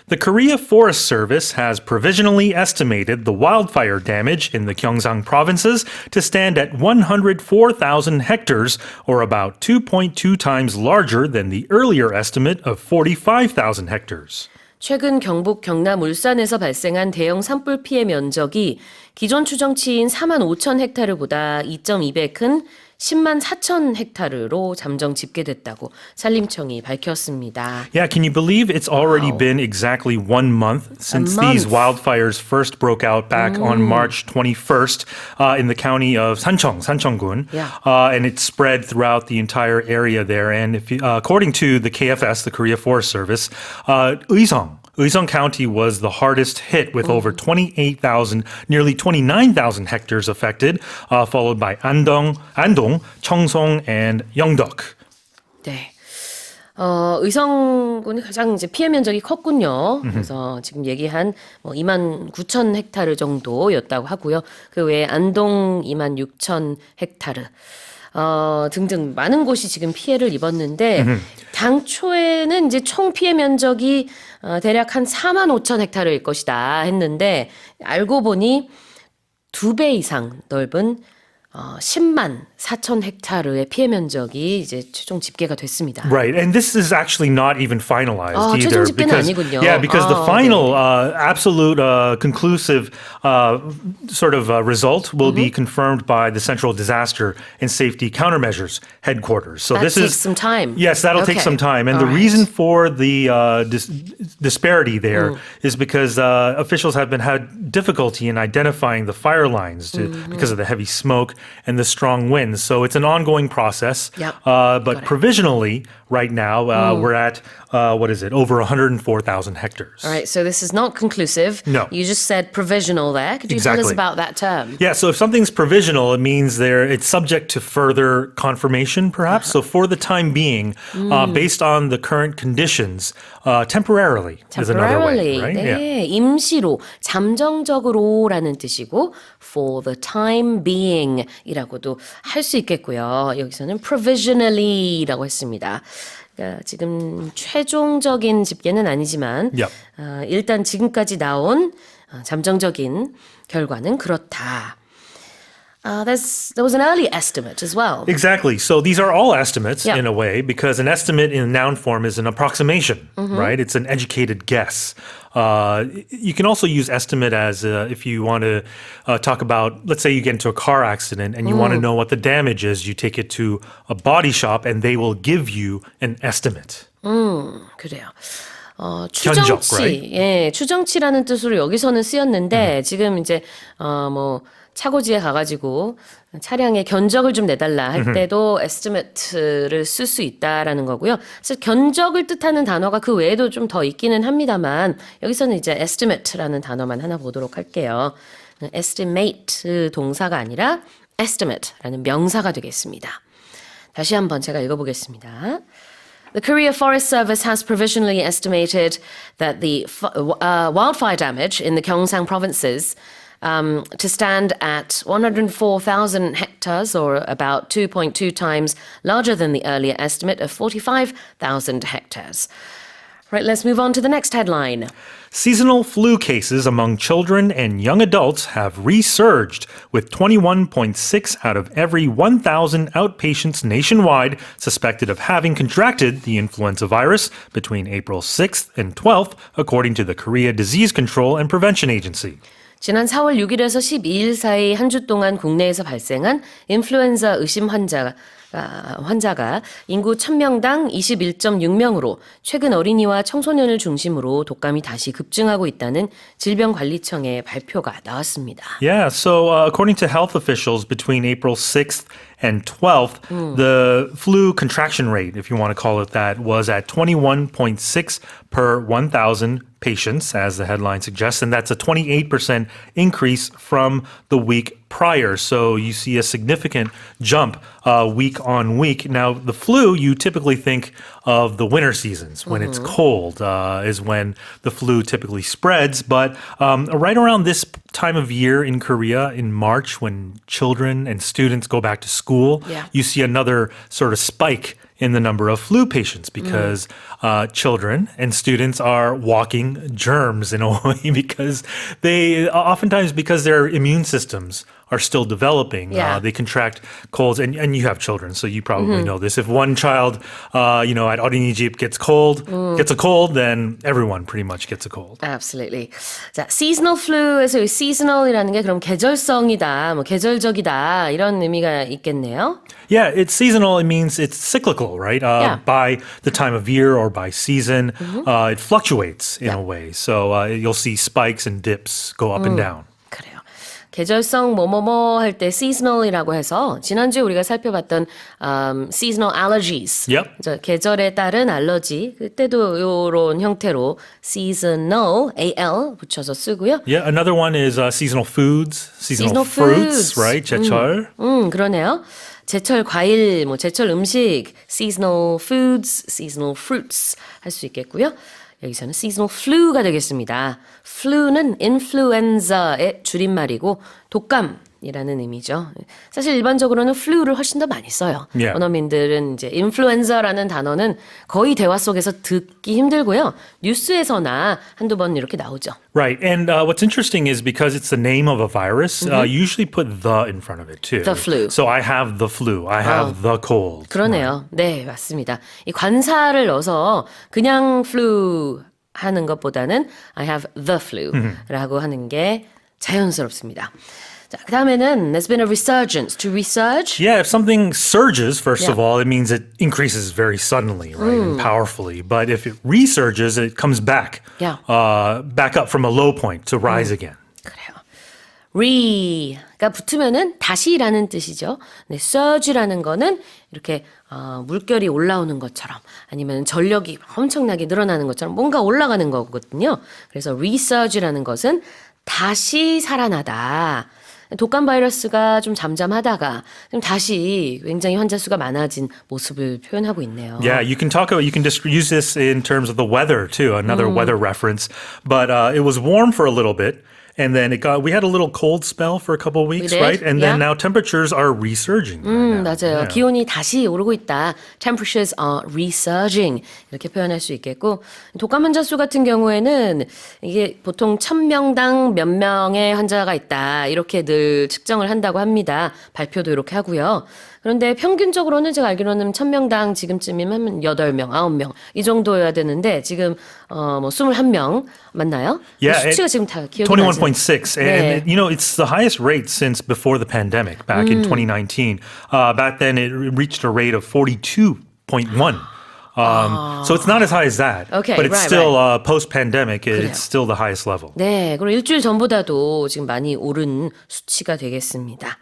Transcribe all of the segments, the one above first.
The Korea Forest Service has provisionally estimated the wildfire damage in the Gyeongsang provinces to stand at 104,000 hectares, or about 2.2 times larger than the earlier estimate of 45,000 hectares. 최근 경북 경남 울산에서 발생한 대형 산불 피해 면적이 기존 추정치인 4만 5천 헥타르보다 2.2배 큰 10만 4천 헥타르로 잠정 집계됐다고 산림청이 밝혔습니다. Yeah, can you believe it's already been exactly 1 month since these wildfires first broke out back on March 21st in the county of Sancheong, Sancheonggun. Yeah. And it spread throughout the entire area there. And if according to the KFS, the Korea Forest Service, Uiseong County was the hardest hit with over 28,000, nearly 29,000 hectares affected, followed by Andong, Cheongsong, and Yeongdeok. 네. 의성군이 가장 이제 피해 면적이 컸군요. 그래서 지금 얘기한 2만 9천 헥타르 정도였다고 하고요. 그 외에 안동 2만 6천 헥타르. 등등 많은 곳이 지금 피해를 입었는데 당초에는 이제 총 피해 면적이 대략 한 4만 5천 헥타르일 것이다 했는데 알고 보니 2배 이상 넓은 10만 4천 헥타르의 피해 면적이 이제 최종 집계가 됐습니다. Right, and this is actually not even finalized either. 최종 집계는 아니군요. Because the final absolute conclusive sort of result will be confirmed by the Central Disaster and Safety Countermeasures Headquarters. So That this takes is some time. Yes, that'll take some time, and the reason for the disparity there is because officials have had difficulty in identifying the fire lines because of the heavy smoke and the strong winds. So it's an ongoing process. Yep. But provisionally, right now, we're at, over 104,000 hectares. All right, so this is not conclusive. No. You just said provisional there. Could you tell us Exactly. about that term? Yeah, so if something's provisional, it means it's subject to further confirmation, perhaps. So for the time being, based on the current conditions, temporarily is another way, right? 네, 임시로, 잠정적으로라는 뜻이고 for the time being이라고도 할 수 있겠고요. 여기서는 provisionally라고 했습니다. 그러니까 지금 최종적인 집계는 아니지만 Yep. 일단 지금까지 나온 잠정적인 결과는 그렇다. There was an early estimate as well. Exactly. So these are all estimates Yeah. in a way, because an estimate in noun form is an approximation, right? It's an educated guess. You can also use estimate as if you want to talk about, let's say you get into a car accident and you want to know what the damage is, you take it to a body shop and they will give you an estimate. 그래요. 견적, 추정치, right? 예, 추정치라는 뜻으로 여기서는 쓰였는데 지금 이제 차고지에 가가지고 차량의 견적을 좀 내달라 할 때도 estimate를 쓸 수 있다라는 거고요. 사실 견적을 뜻하는 단어가 그 외에도 좀 더 있기는 합니다만 여기서는 이제 estimate라는 단어만 하나 보도록 할게요. estimate 동사가 아니라 estimate라는 명사가 되겠습니다. 다시 한번 제가 읽어보겠습니다. The Korea Forest Service has provisionally estimated that the wildfire damage in the Gyeongsang provinces to stand at 104,000 hectares, or about 2.2 times larger than the earlier estimate of 45,000 hectares. Right, let's move on to the next headline. Seasonal flu cases among children and young adults have resurged, with 21.6 out of every 1,000 outpatients nationwide suspected of having contracted the influenza virus between April 6th and 12th, according to the Korea Disease Control and Prevention Agency. 지난 4월 6일에서 12일 사이 한 주 동안 국내에서 발생한 인플루엔자 의심 환자가 인구 1000명당 21.6명으로 최근 어린이와 청소년을 중심으로 독감이 다시 급증하고 있다는 질병관리청의 발표가 나왔습니다. Yeah, so according to health officials, between April 6th and 12th, the flu contraction rate, if you want to call it that, was at 21.6 per 1,000 patients, as the headline suggests, and that's a 28% increase from the week prior. So you see a significant jump week on week. Now, the flu, you typically think of the winter seasons when it's cold is when the flu typically spreads. But right around this time of year in Korea, in March, when children and students go back to school, Yeah. you see another sort of spike in the number of flu patients because children and students are walking germs in a way because they oftentimes because their immune systems are still developing. Yeah. They contract colds, and you have children, so you probably know this. If one child, at 어린이집 gets a cold, then everyone pretty much gets a cold. Absolutely. 자, seasonal flu에서 이 seasonal이라는 게 그럼 계절성이다, 뭐 계절적이다 이런 의미가 있겠네요. Yeah, it's seasonal. It means it's cyclical, right? Yeah. By the time of year or by season, it fluctuates in a way. So you'll see spikes and dips go up and down. 그래요. 계절성 뭐뭐뭐 할 때 seasonal이라고 해서 지난주에 우리가 살펴봤던 seasonal allergies. Yep. 계절에 따른 알러지. 그때도 이런 형태로 seasonal AL 붙여서 쓰고요. Yeah, another one is seasonal foods, seasonal foods. fruits, right? 제철. 그러네요. 제철 과일, 뭐 제철 음식, seasonal foods, seasonal fruits 할 수 있겠고요. 여기서는 seasonal flu가 되겠습니다. flu는 influenza의 줄임말이고 독감이라는 의미죠. 사실 일반적으로는 flu를 훨씬 더 많이 써요. Yeah. 원어민들은 이제 influenza라는 단어는 거의 대화 속에서 듣기 힘들고요. 뉴스에서나 한두 번 이렇게 나오죠. Right. And what's interesting is because it's the name of a virus, you usually put the in front of it too. The flu. So I have the flu. I have the cold. 그러네요. 네, 맞습니다. 이 관사를 넣어서 그냥 flu 하는 것보다는 I have the flu라고 하는 게 자연스럽습니다. 자, 그 다음에는 there's been a resurgence. To resurge? Yeah, if something surges, first of Yeah. all, it means it increases very suddenly, right, and powerfully. But if it resurges, it comes back, Yeah. back up from a low point to rise again. 그래요. re가 붙으면은 다시라는 뜻이죠. 네, surge라는 거는 이렇게 물결이 올라오는 것처럼 아니면 전력이 엄청나게 늘어나는 것처럼 뭔가 올라가는 거거든요. 그래서 resurge라는 것은 다시 살아나다. 독감 바이러스가 좀 잠잠하다가 좀 다시 굉장히 환자 수가 많아진 모습을 표현하고 있네요. Yeah, you can use this in terms of the weather too, another weather reference. But it was warm for a little bit. And then we had a little cold spell for a couple of weeks, We did, right? And then yeah. now temperatures are resurging. right now. 맞아요. Yeah. 기온이 다시 오르고 있다. Temperatures are resurging. 이렇게 표현할 수 있겠고 독감 환자 수 같은 경우에는 이게 보통 1000명당 몇 명의 환자가 있다. 이렇게 늘 측정을 한다고 합니다. 발표도 이렇게 하고요. 그런데 평균적으로는 제가 알기로는 1000명당 지금쯤이면 8명, 9명 이 정도여야 되는데 지금 뭐 21명 맞나요? Yeah, 수치가 지금 다 기억이 나지 21.6. 네. And, it's the highest rate since before the pandemic, back in 2019. Back then, it reached a rate of 42.1. So it's not as high as that. Okay, but it's right, still, post-pandemic, 그래요. it's still the highest level. 네, 그리고 일주일 전보다도 지금 많이 오른 수치가 되겠습니다.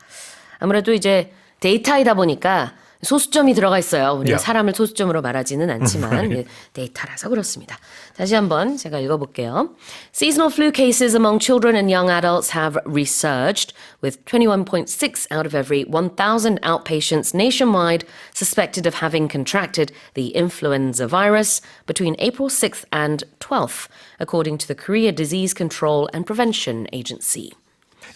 아무래도 이제 데이터이다 보니까 소수점이 들어가 있어요. 우리가 Yeah. 사람을 소수점으로 말하지는 않지만 예, 데이터라서 그렇습니다. 다시 한번 제가 읽어볼게요. Seasonal flu cases among children and young adults have resurged, with 21.6 out of every 1,000 outpatients nationwide suspected of having contracted the influenza virus between April 6th and 12th, according to the Korea Disease Control and Prevention Agency.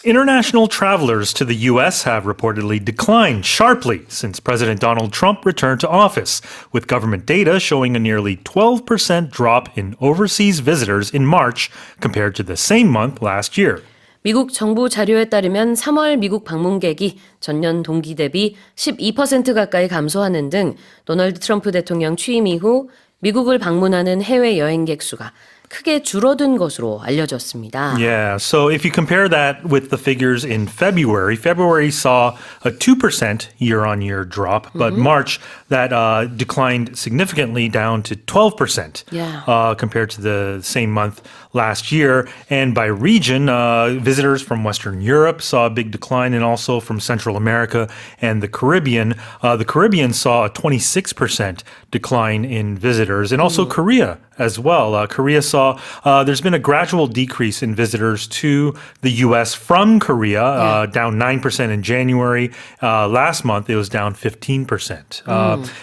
International travelers to the U.S. have reportedly declined sharply since President Donald Trump returned to office, with government data showing a nearly 12% drop in overseas visitors in March compared to the same month last year. 미국 정부 자료에 따르면 3월 미국 방문객이 전년 동기 대비 12% 가까이 감소하는 등 도널드 트럼프 대통령 취임 이후 미국을 방문하는 해외 여행객 수가 크게 줄어든 것으로 알려졌습니다. Yeah, so if you compare that with the figures in February saw a 2% year-on-year drop, but March that declined significantly down to 12% Yeah. compared to the same month last year. And by region, visitors from Western Europe saw a big decline, and also from Central America and the Caribbean. The Caribbean saw a 26% decline in visitors, and also Korea as well. Korea saw saw there's been a gradual decrease in visitors to the U.S. from Korea, down 9% in January. Last month, it was down 15%.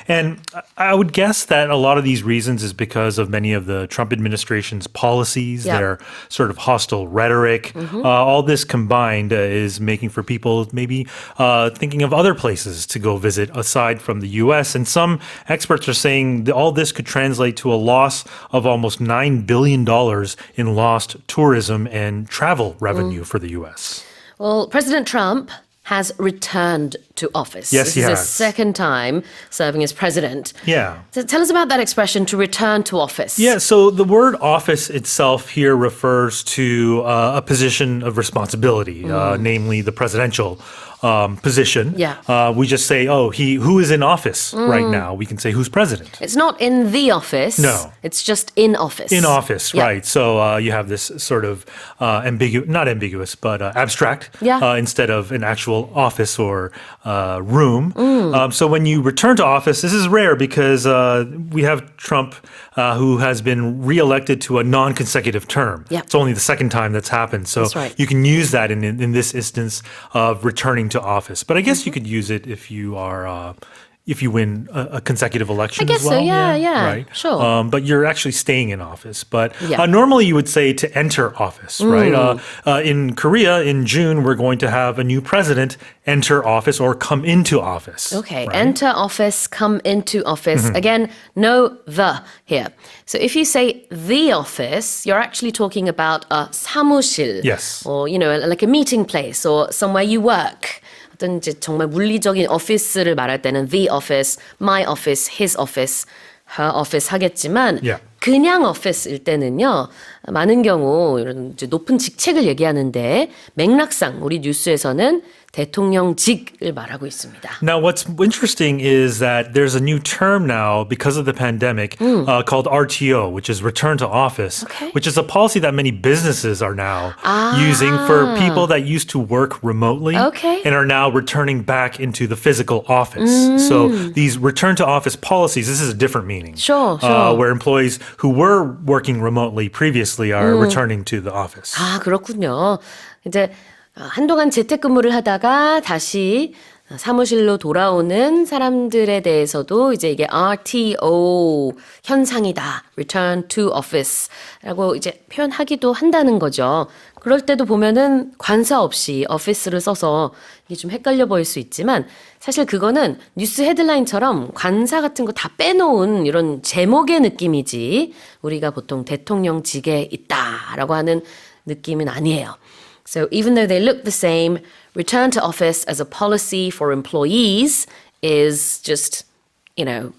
And I would guess that a lot of these reasons is because of many of the Trump administration's policies, their sort of hostile rhetoric. All this combined is making for people maybe thinking of other places to go visit aside from the U.S. And some experts are saying that all this could translate to a loss of almost $9 billion in lost tourism and travel revenue for the U.S. Well, President Trump has returned to office. Yes, he This is has. his second time serving as president. Yeah. So tell us about that expression, to return to office. Yeah, so the word office itself here refers to a position of responsibility, namely the presidential position. Yeah. We just say, who is in office right now? We can say who's president. It's not in the office. No. It's just in office. In office, Yeah. right. So you have this sort of not ambiguous, but abstract instead of an actual office or room. So when you return to office, this is rare because we have Trump who has been reelected to a non-consecutive term. Yeah. It's only the second time that's happened. So That's right. you can use that in this instance of returning to office. But I guess you could use it if you are if you win a consecutive election I guess as well. so, yeah, Right. sure. But you're actually staying in office. But Yeah. normally you would say to enter office, right? In Korea, in June, we're going to have a new president enter office or come into office. Okay, right? enter office, come into office. Again, no the here. So if you say the office, you're actually talking about a 사무실. Yes. Or, like a meeting place or somewhere you work. 어떤 이제 정말 물리적인 오피스를 말할 때는 the office, my office, his office, her office 하겠지만 Yeah. 그냥 office일 때는요. 많은 경우 이런 이제 높은 직책을 얘기하는데 맥락상 우리 뉴스에서는 대통령직을 말하고 있습니다. Now, what's interesting is that there's a new term now because of the pandemic called RTO, which is return to office, Okay. which is a policy that many businesses are now using for people that used to work remotely Okay. and are now returning back into the physical office. So these return to office policies, this is a different meaning. Sure. Where employees who were working remotely previously are returning to the office. 아, 그렇군요. 이제 한동안 재택근무를 하다가 다시 사무실로 돌아오는 사람들에 대해서도 이제 이게 RTO 현상이다. Return to office라고 이제 표현하기도 한다는 거죠. 그럴 때도 보면은 관사 없이 office를 써서 이게 좀 헷갈려 보일 수 있지만 사실 그거는 뉴스 헤드라인처럼 관사 같은 거 다 빼놓은 이런 제목의 느낌이지 우리가 보통 대통령직에 있다라고 하는 느낌은 아니에요. So even though they look the same, return to office as a policy for employees is just,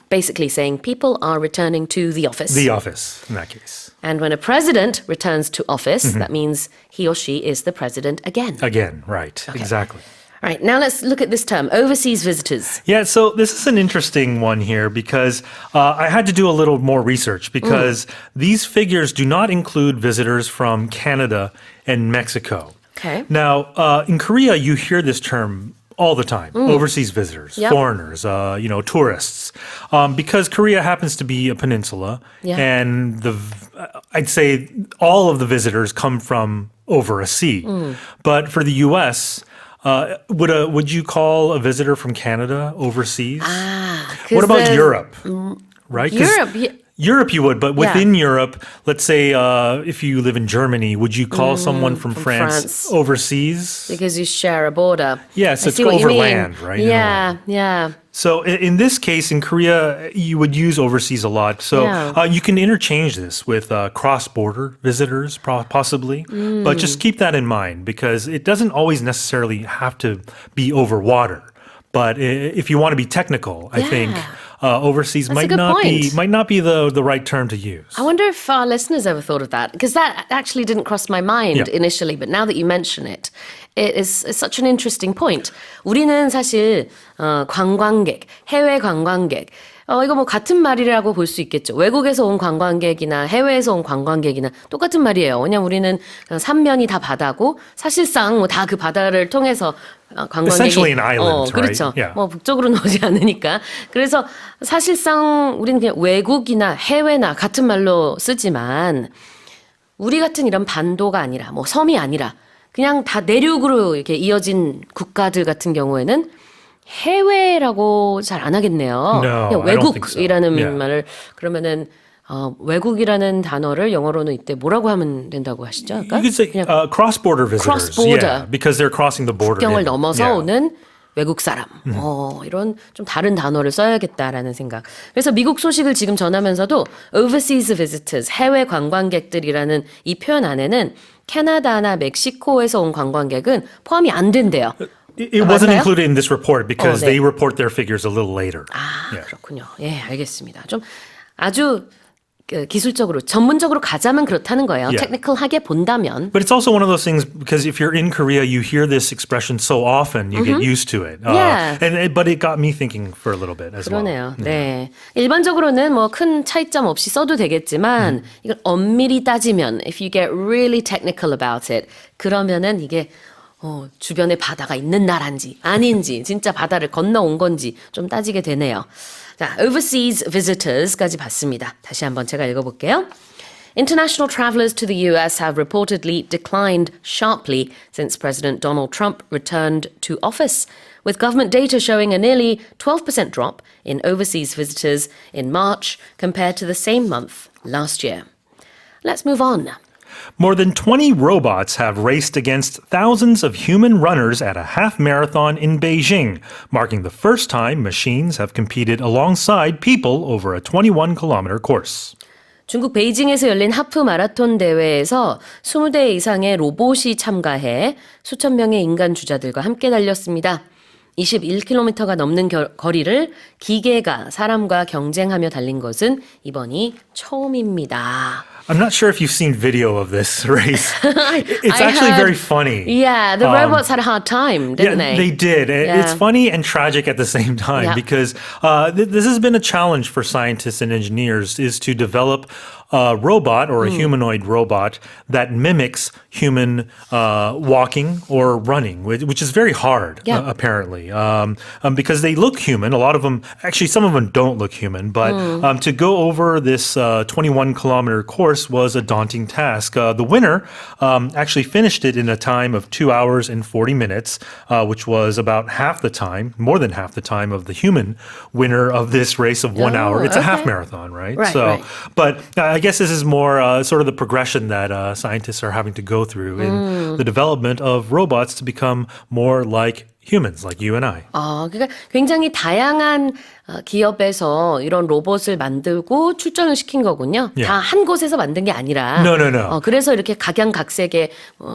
basically saying people are returning to the office. The office, in that case. And when a president returns to office, that means he or she is the president again. Again, right. Exactly. All right, now let's look at this term, overseas visitors. Yeah, so this is an interesting one here because I had to do a little more research because these figures do not include visitors from Canada and Mexico. Okay. Now, in Korea, you hear this term all the time, overseas visitors, Yep. foreigners, tourists, because Korea happens to be a peninsula, Yeah. and I'd say all of the visitors come from over a sea. But for the U.S., would you call a visitor from Canada overseas? What about Europe? Right? 'Cause Europe, Europe you would, but within Europe, let's say if you live in Germany, would you call someone from France overseas? because you share a border. Yes, I it's see what you mean. overland, right, in a Yeah. So in this case, in Korea, you would use overseas a lot. So Yeah. you can interchange this with cross-border visitors, possibly. But just keep that in mind because it doesn't always necessarily have to be over water. But if you want to be technical, I think overseas That's a might good not point. be the right term to use. I wonder if our listeners ever thought of that because that actually didn't cross my mind Yeah. initially, but now that you mention it, it's such an interesting point. 우리는 사실 관광객, 해외 관광객 이거 뭐 같은 말이라고 볼 수 있겠죠. 외국에서 온 관광객이나 해외에서 온 관광객이나 똑같은 말이에요. 왜냐면 우리는 삼면이 다 바다고 사실상 뭐 다 그 바다를 통해서 관광객이 Essentially an island, 그렇죠. right? Yeah. 뭐 북쪽으로는 오지 않으니까. 그래서 사실상 우리는 그냥 외국이나 해외나 같은 말로 쓰지만 우리 같은 이런 반도가 아니라 뭐 섬이 아니라 그냥 다 내륙으로 이렇게 이어진 국가들 같은 경우에는 해외라고 잘 안 하겠네요. No, 그냥 I don't think so. 외국이라는 Yeah. 말을 그러면은 외국이라는 단어를 영어로는 이때 뭐라고 하면 된다고 하시죠? 아까? You could say cross-border visitors. cross-border. Yeah, because they're crossing the border. 국경을 in. 넘어서 Yeah. 오는 외국 사람. 이런 좀 다른 단어를 써야겠다라는 생각. 그래서 미국 소식을 지금 전하면서도 overseas visitors, 해외 관광객들이라는 이 표현 안에는 캐나다나 멕시코에서 온 관광객은 포함이 안 된대요. It wasn't 맞나요? included in this report because 네. they report their figures a little later. 그렇군요. 예, 알겠습니다. 좀 아주 기술적으로 전문적으로 가자면 그렇다는 거예요. Yeah. 테크니컬하게 본다면. But it's also one of those things because if you're in Korea, you hear this expression so often, you get used to it. Yeah. But it got me thinking for a little bit as 그러네요. well. 네. 일반적으로는 뭐 큰 차이점 없이 써도 되겠지만 이걸 엄밀히 따지면 if you get really technical about it 그러면은 이게 주변에 바다가 있는 나라인지 아닌지 진짜 바다를 건너온 건지 좀 따지게 되네요. 자, overseas visitors까지 봤습니다. 다시 한번 제가 읽어볼게요. International travelers to the US have reportedly declined sharply since President Donald Trump returned to office, with government data showing a nearly 12% drop in overseas visitors in March compared to the same month last year. Let's move on. More than 20 robots have raced against thousands of human runners at a half marathon in Beijing, marking the first time machines have competed alongside people over a 21-kilometer course. 중국 베이징에서 열린 하프 마라톤 대회에서 20대 이상의 로봇이 참가해 수천 명의 인간 주자들과 함께 달렸습니다. 21km가 넘는 거리를 기계가 사람과 경쟁하며 달린 것은 이번이 처음입니다. I'm not sure if you've seen video of this race. It's I actually heard- very funny. Yeah, the robots had a hard time, didn't Yeah, they? they did. Yeah. It's funny and tragic at the same time Yeah. because this has been a challenge for scientists and engineers is to develop a robot or a humanoid robot that mimics human walking or running, which is very hard, Yeah. apparently, because they look human. A lot of them, actually, some of them don't look human, but to go over this 21-kilometer course was a daunting task. The winner actually finished it in a time of 2 hours and 40 minutes, which was about half the time, more than half the time of the human winner of this race of 1 hour. It's a half okay. marathon, right? Right, So, right. but I guess this is more sort of the progression that scientists are having to go through in the development of robots to become more like humans, like you and I. 그러니까 굉장히 다양한 기업에서 이런 로봇을 만들고 출전을 시킨 거군요. Yeah. 다 한 곳에서 만든 게 아니라. No, no, no. 그래서 이렇게 각양각색의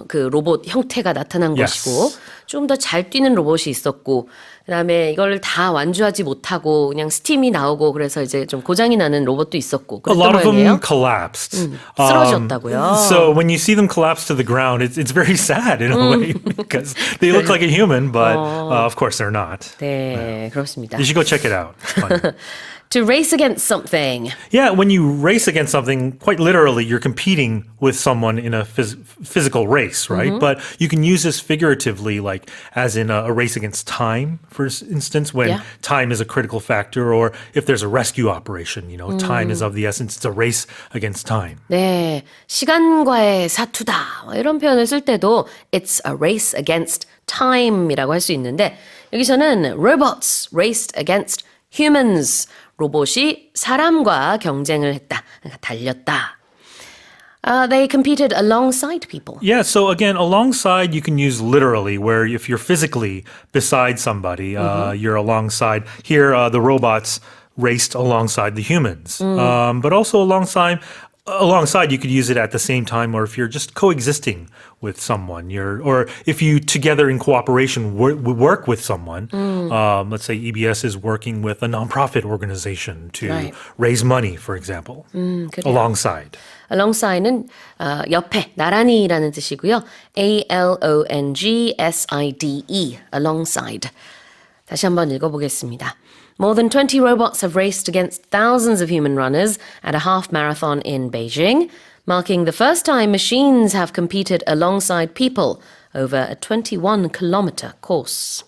그 로봇 형태가 나타난 Yes. 것이고 좀 더 잘 뛰는 로봇이 있었고 그다음에 이걸 다 완주하지 못하고 그냥 스팀이 나오고 그래서 이제 좀 고장이 나는 로봇도 있었고 A 그랬던 lot of them 모양이에요. collapsed. 쓰러졌다고요? So when you see them collapse to the ground, it's very sad in a way because they look like a human, but of course they're not. 네, 그렇습니다. You should go check it out. It's fun. To race against something. Yeah, when you race against something, quite literally, you're competing with someone in a physical race, right? But you can use this figuratively, like as in a race against time, for instance, when Yeah. time is a critical factor, or if there's a rescue operation, time is of the essence. It's a race against time. 네, 시간과의 사투다 이런 표현을 쓸 때도 it's a race against time이라고 할 수 있는데 여기서는 robots raced against humans 로봇이 사람과 경쟁을 했다, 그러니까 달렸다. They competed alongside people. Yeah, so again, alongside you can use literally, where if you're physically beside somebody, you're alongside. Here, the robots raced alongside the humans, but also alongside you could use it at the same time, or if you're just coexisting with someone, or if you together in cooperation work with someone. Let's say EBS is working with a nonprofit organization to Right. raise money, for example, 그래요. alongside. Alongside는 옆에 나란히라는 뜻이고요. ALONGSIDE alongside. 다시 한번 읽어보겠습니다. More than 20 robots have raced against thousands of human runners at a half marathon in Beijing, marking the first time machines have competed alongside people over a 21-kilometer course.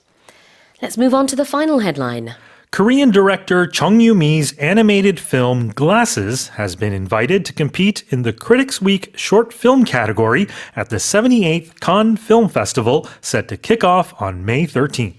Let's move on to the final headline. Korean director Chung Yoo-mi's animated film Glasses has been invited to compete in the Critics Week short film category at the 78th Cannes Film Festival set to kick off on May 13th.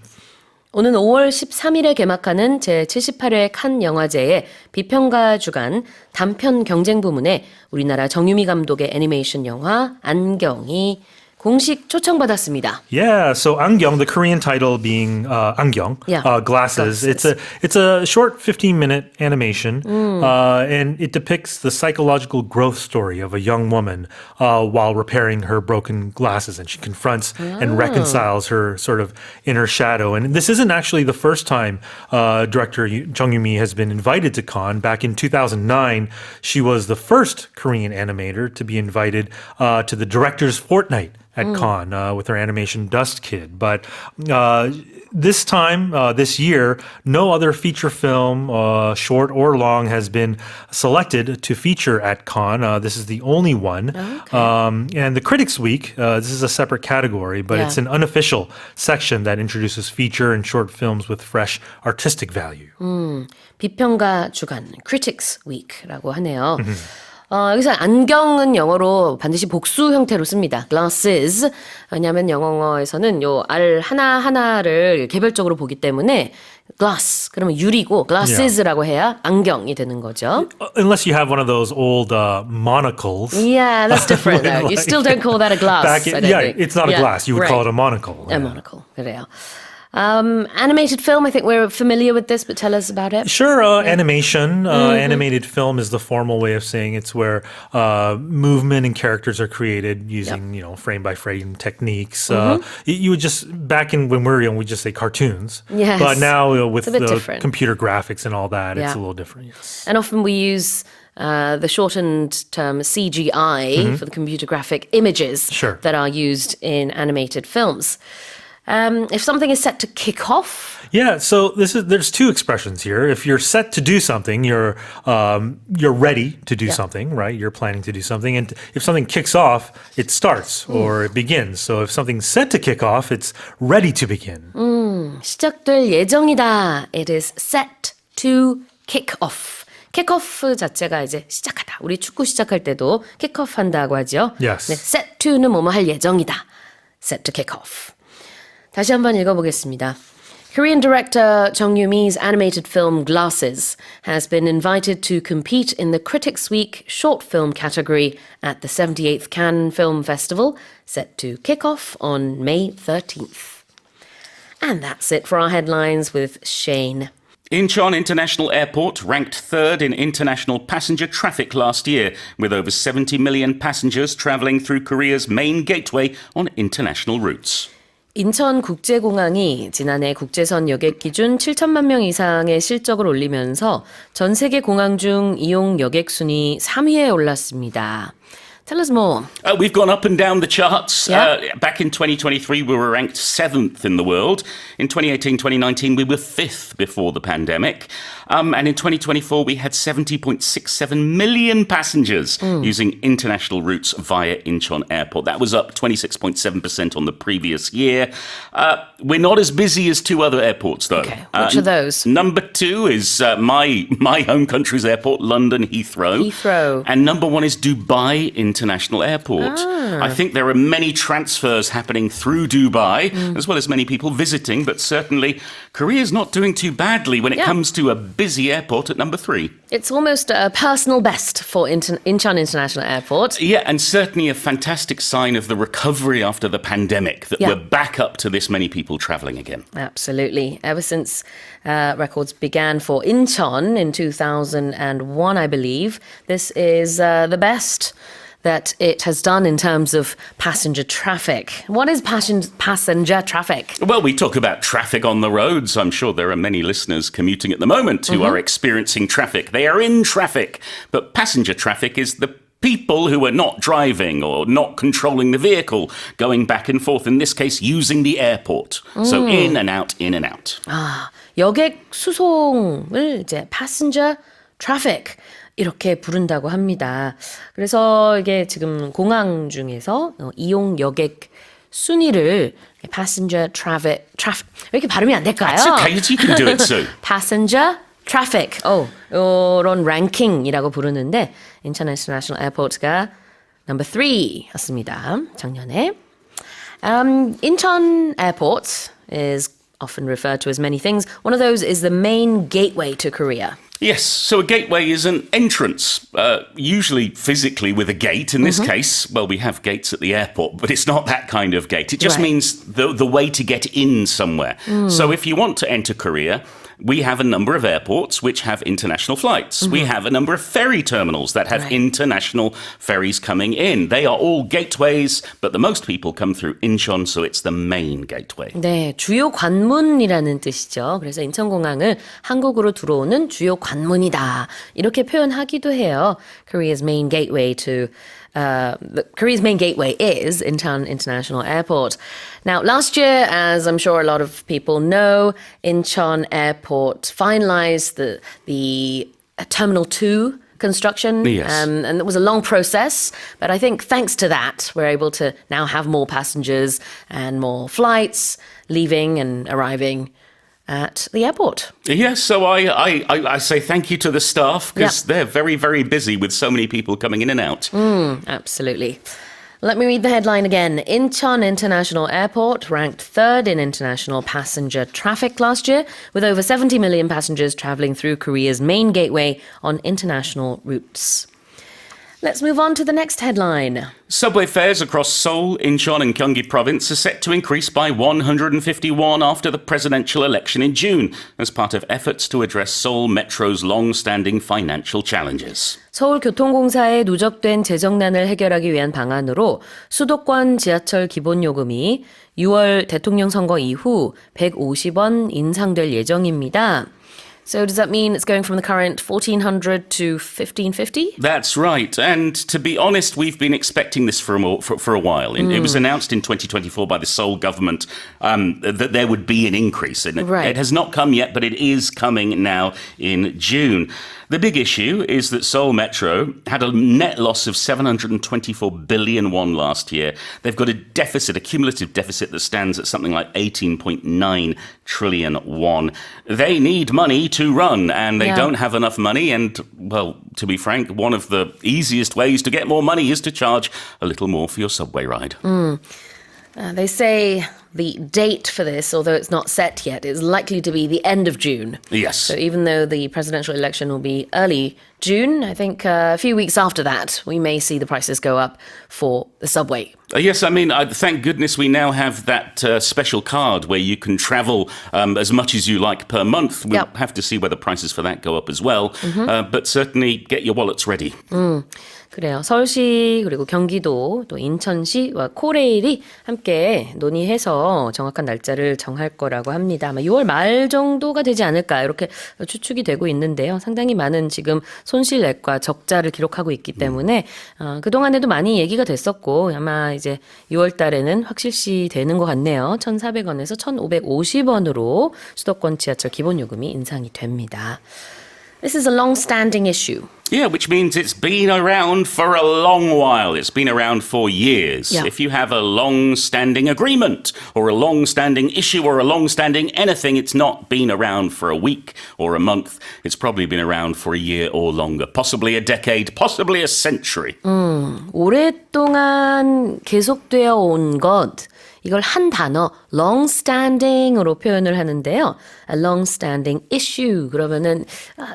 오는 5월 13일에 개막하는 제78회 칸 영화제의 비평가 주간 단편 경쟁 부문에 우리나라 정유미 감독의 애니메이션 영화 안경이 공식 초청받았습니다. Yeah, so Angyong, the Korean title being Angyong, Yeah, glasses. Glasses. It's a short 15-minute animation, and it depicts the psychological growth story of a young woman while repairing her broken glasses, and she confronts and reconciles her sort of inner shadow. And this isn't actually the first time director Jung Yoo-mi has been invited to Cannes. Back in 2009, she was the first Korean animator to be invited to the Director's Fortnight at Cannes with her animation Dust Kid. But this time, this year, no other feature film, short or long, has been selected to feature at Cannes. This is the only one. And the Critics Week, this is a separate category, but it's an unofficial section that introduces feature and short films with fresh artistic value. 비평가 주간 Critics Week라고 하네요. 여기서 안경은 영어로 반드시 복수 형태로 씁니다. Glasses. 왜냐하면 영어에서는 요 알 하나하나를 개별적으로 보기 때문에 glass, 그러면 유리고 glasses라고 해야 안경이 되는 거죠. Unless you have one of those old monocles. Yeah, that's different though. You still don't call that a glass. I don't think. It's not a glass. You would call it a monocle. A monocle. 그래요. Animated film, I think we're familiar with this, but tell us about it. Sure, animation. Animated film is the formal way of saying it's where movement and characters are created using, frame by frame techniques. You would just, back in when we were young, we just say cartoons. Yes. But now with It's a bit the different. computer graphics and all that, it's Yeah. a little different. Yes. And often we use the shortened term CGI for the computer graphic images Sure. that are used in animated films. If something is set to kick off, Yeah, so there's two expressions here. If you're set to do something, you're ready to do something, right? You're planning to do something, and if something kicks off, it starts or it begins. So if something's set to kick off, it's ready to begin. 시작될 예정이다. It is set to kick off. 킥오프 자체가 이제 시작하다. 우리 축구 시작할 때도 킥오프 한다고 하죠. Yes. 네, set to는 뭐뭐 할 예정이다. Set to kick off. 다시 한번 읽어보겠습니다. Korean director Jung Yoo-mi's animated film Glasses has been invited to compete in the Critics Week short film category at the 78th Cannes Film Festival, set to kick off on May 13th. And that's it for our headlines with Shane. Incheon International Airport ranked third in international passenger traffic last year, with over 70 million passengers travelling through Korea's main gateway on international routes. 인천국제공항이 지난해 국제선 여객 기준 7천만 명 이상의 실적을 올리면서 전 세계 공항 중 이용 여객 순위 3위에 올랐습니다. Tell us more. We've gone up and down the charts. Yeah. Back in 2023, we were ranked 7th in the world. In 2018-2019, we were 5th before the pandemic. And in 2024, we had 70.67 million passengers using international routes via Incheon Airport. That was up 26.7% on the previous year. We're not as busy as two other airports, though. Okay, which are those? Number 2 is my home country's airport, London Heathrow. Heathrow. And number 1 is Dubai International Airport. I think there are many transfers happening through Dubai, as well as many people visiting, but certainly Korea's not doing too badly when it comes to a busy airport at number 3. It's almost a personal best for Incheon International Airport. Yeah, and certainly a fantastic sign of the recovery after the pandemic, that we're back up to this many people travelling again. Absolutely. Ever since records began for Incheon in 2001, I believe, this is the best that it has done in terms of passenger traffic. What is passenger traffic? Well, we talk about traffic on the roads. I'm sure there are many listeners commuting at the moment who are experiencing traffic. They are in traffic. But passenger traffic is the people who are not driving or not controlling the vehicle, going back and forth, in this case, using the airport. So in and out, in and out. 여객 수송을 이제 passenger traffic 이렇게 부른다고 합니다. 그래서 이게 지금 공항 중에서 이용 여객 순위를 passenger traffic 왜 이렇게 발음이 안 될까요? It's okay. You can do it too. passenger traffic. 이런 랭킹이라고 부르는데 인천 International Airport가 number 3였습니다. 작년에. Incheon Airport is often referred to as many things. One of those is the main gateway to Korea. Yes, so a gateway is an entrance, usually physically with a gate. In this case, well, we have gates at the airport, but it's not that kind of gate. It just Right. means the way to get in somewhere. So if you want to enter Korea, we have a number of airports which have international flights. We have a number of ferry terminals that have Right. international ferries coming in. They are all gateways, but the most people come through Incheon, so it's the main gateway. 네, 주요 관문이라는 뜻이죠. 그래서 인천공항을 한국으로 들어오는 주요 관문이다. 이렇게 표현하기도 해요. Korea's main gateway Korea's main gateway is Incheon International Airport. Now, last year, as I'm sure a lot of people know, Incheon Airport finalized the Terminal 2 construction. Yes. And it was a long process, but I think thanks to that, we're able to now have more passengers and more flights leaving and arriving at the airport. Yes, so I say thank you to the staff because Yeah. they're very, very busy with so many people coming in and out. Absolutely. Let me read the headline again. Incheon International Airport ranked third in international passenger traffic last year, with over 70 million passengers traveling through Korea's main gateway on international routes. Let's move on to the next headline. Subway fares across Seoul, Incheon, and Gyeonggi province are set to increase by 150 won after the presidential election in June, as part of efforts to address Seoul Metro's long-standing financial challenges. 서울교통공사에 누적된 재정난을 해결하기 위한 방안으로 수도권 지하철 기본요금이 6월 대통령 선거 이후 150원 인상될 예정입니다. So does that mean it's going from the current 1,400 to 1,550? That's right. And to be honest, we've been expecting this for a while. It was announced in 2024 by the Seoul government that there would be an increase. And Right. it has not come yet, but it is coming now in June. The big issue is that Seoul Metro had a net loss of 724 billion won last year. They've got a cumulative deficit that stands at something like 18.9 trillion won. They need money to run, and they Yeah. don't have enough money. And, well, to be frank, one of the easiest ways to get more money is to charge a little more for your subway ride. They say the date for this, although it's not set yet, is likely to be the end of June. Yes. So even though the presidential election will be early June, I think a few weeks after that, we may see the prices go up for the subway. Yes, I mean, thank goodness we now have that special card where you can travel as much as you like per month. We'll Yep. have to see whether prices for that go up as well. But certainly get your wallets ready. 그래요. 서울시 그리고 경기도 또 인천시와 코레일이 함께 논의해서 정확한 날짜를 정할 거라고 합니다. 아마 6월 말 정도가 되지 않을까 이렇게 추측이 되고 있는데요. 상당히 많은 지금 손실액과 적자를 기록하고 있기 때문에 그동안에도 많이 얘기가 됐었고 아마 이제 6월 달에는 확실시 되는 것 같네요. 1,400원에서 1,550원으로 수도권 지하철 기본요금이 인상이 됩니다. This is a long-standing issue. Yeah, which means it's been around for a long while. It's been around for years. Yeah. If you have a long-standing agreement or a long-standing issue or a long-standing anything, it's not been around for a week or a month. It's probably been around for a year or longer, possibly a decade, possibly a century. 오랫동안 계속되어 온 것, 이걸 한 단어 long-standing으로 표현을 하는데요. A long-standing issue 그러면은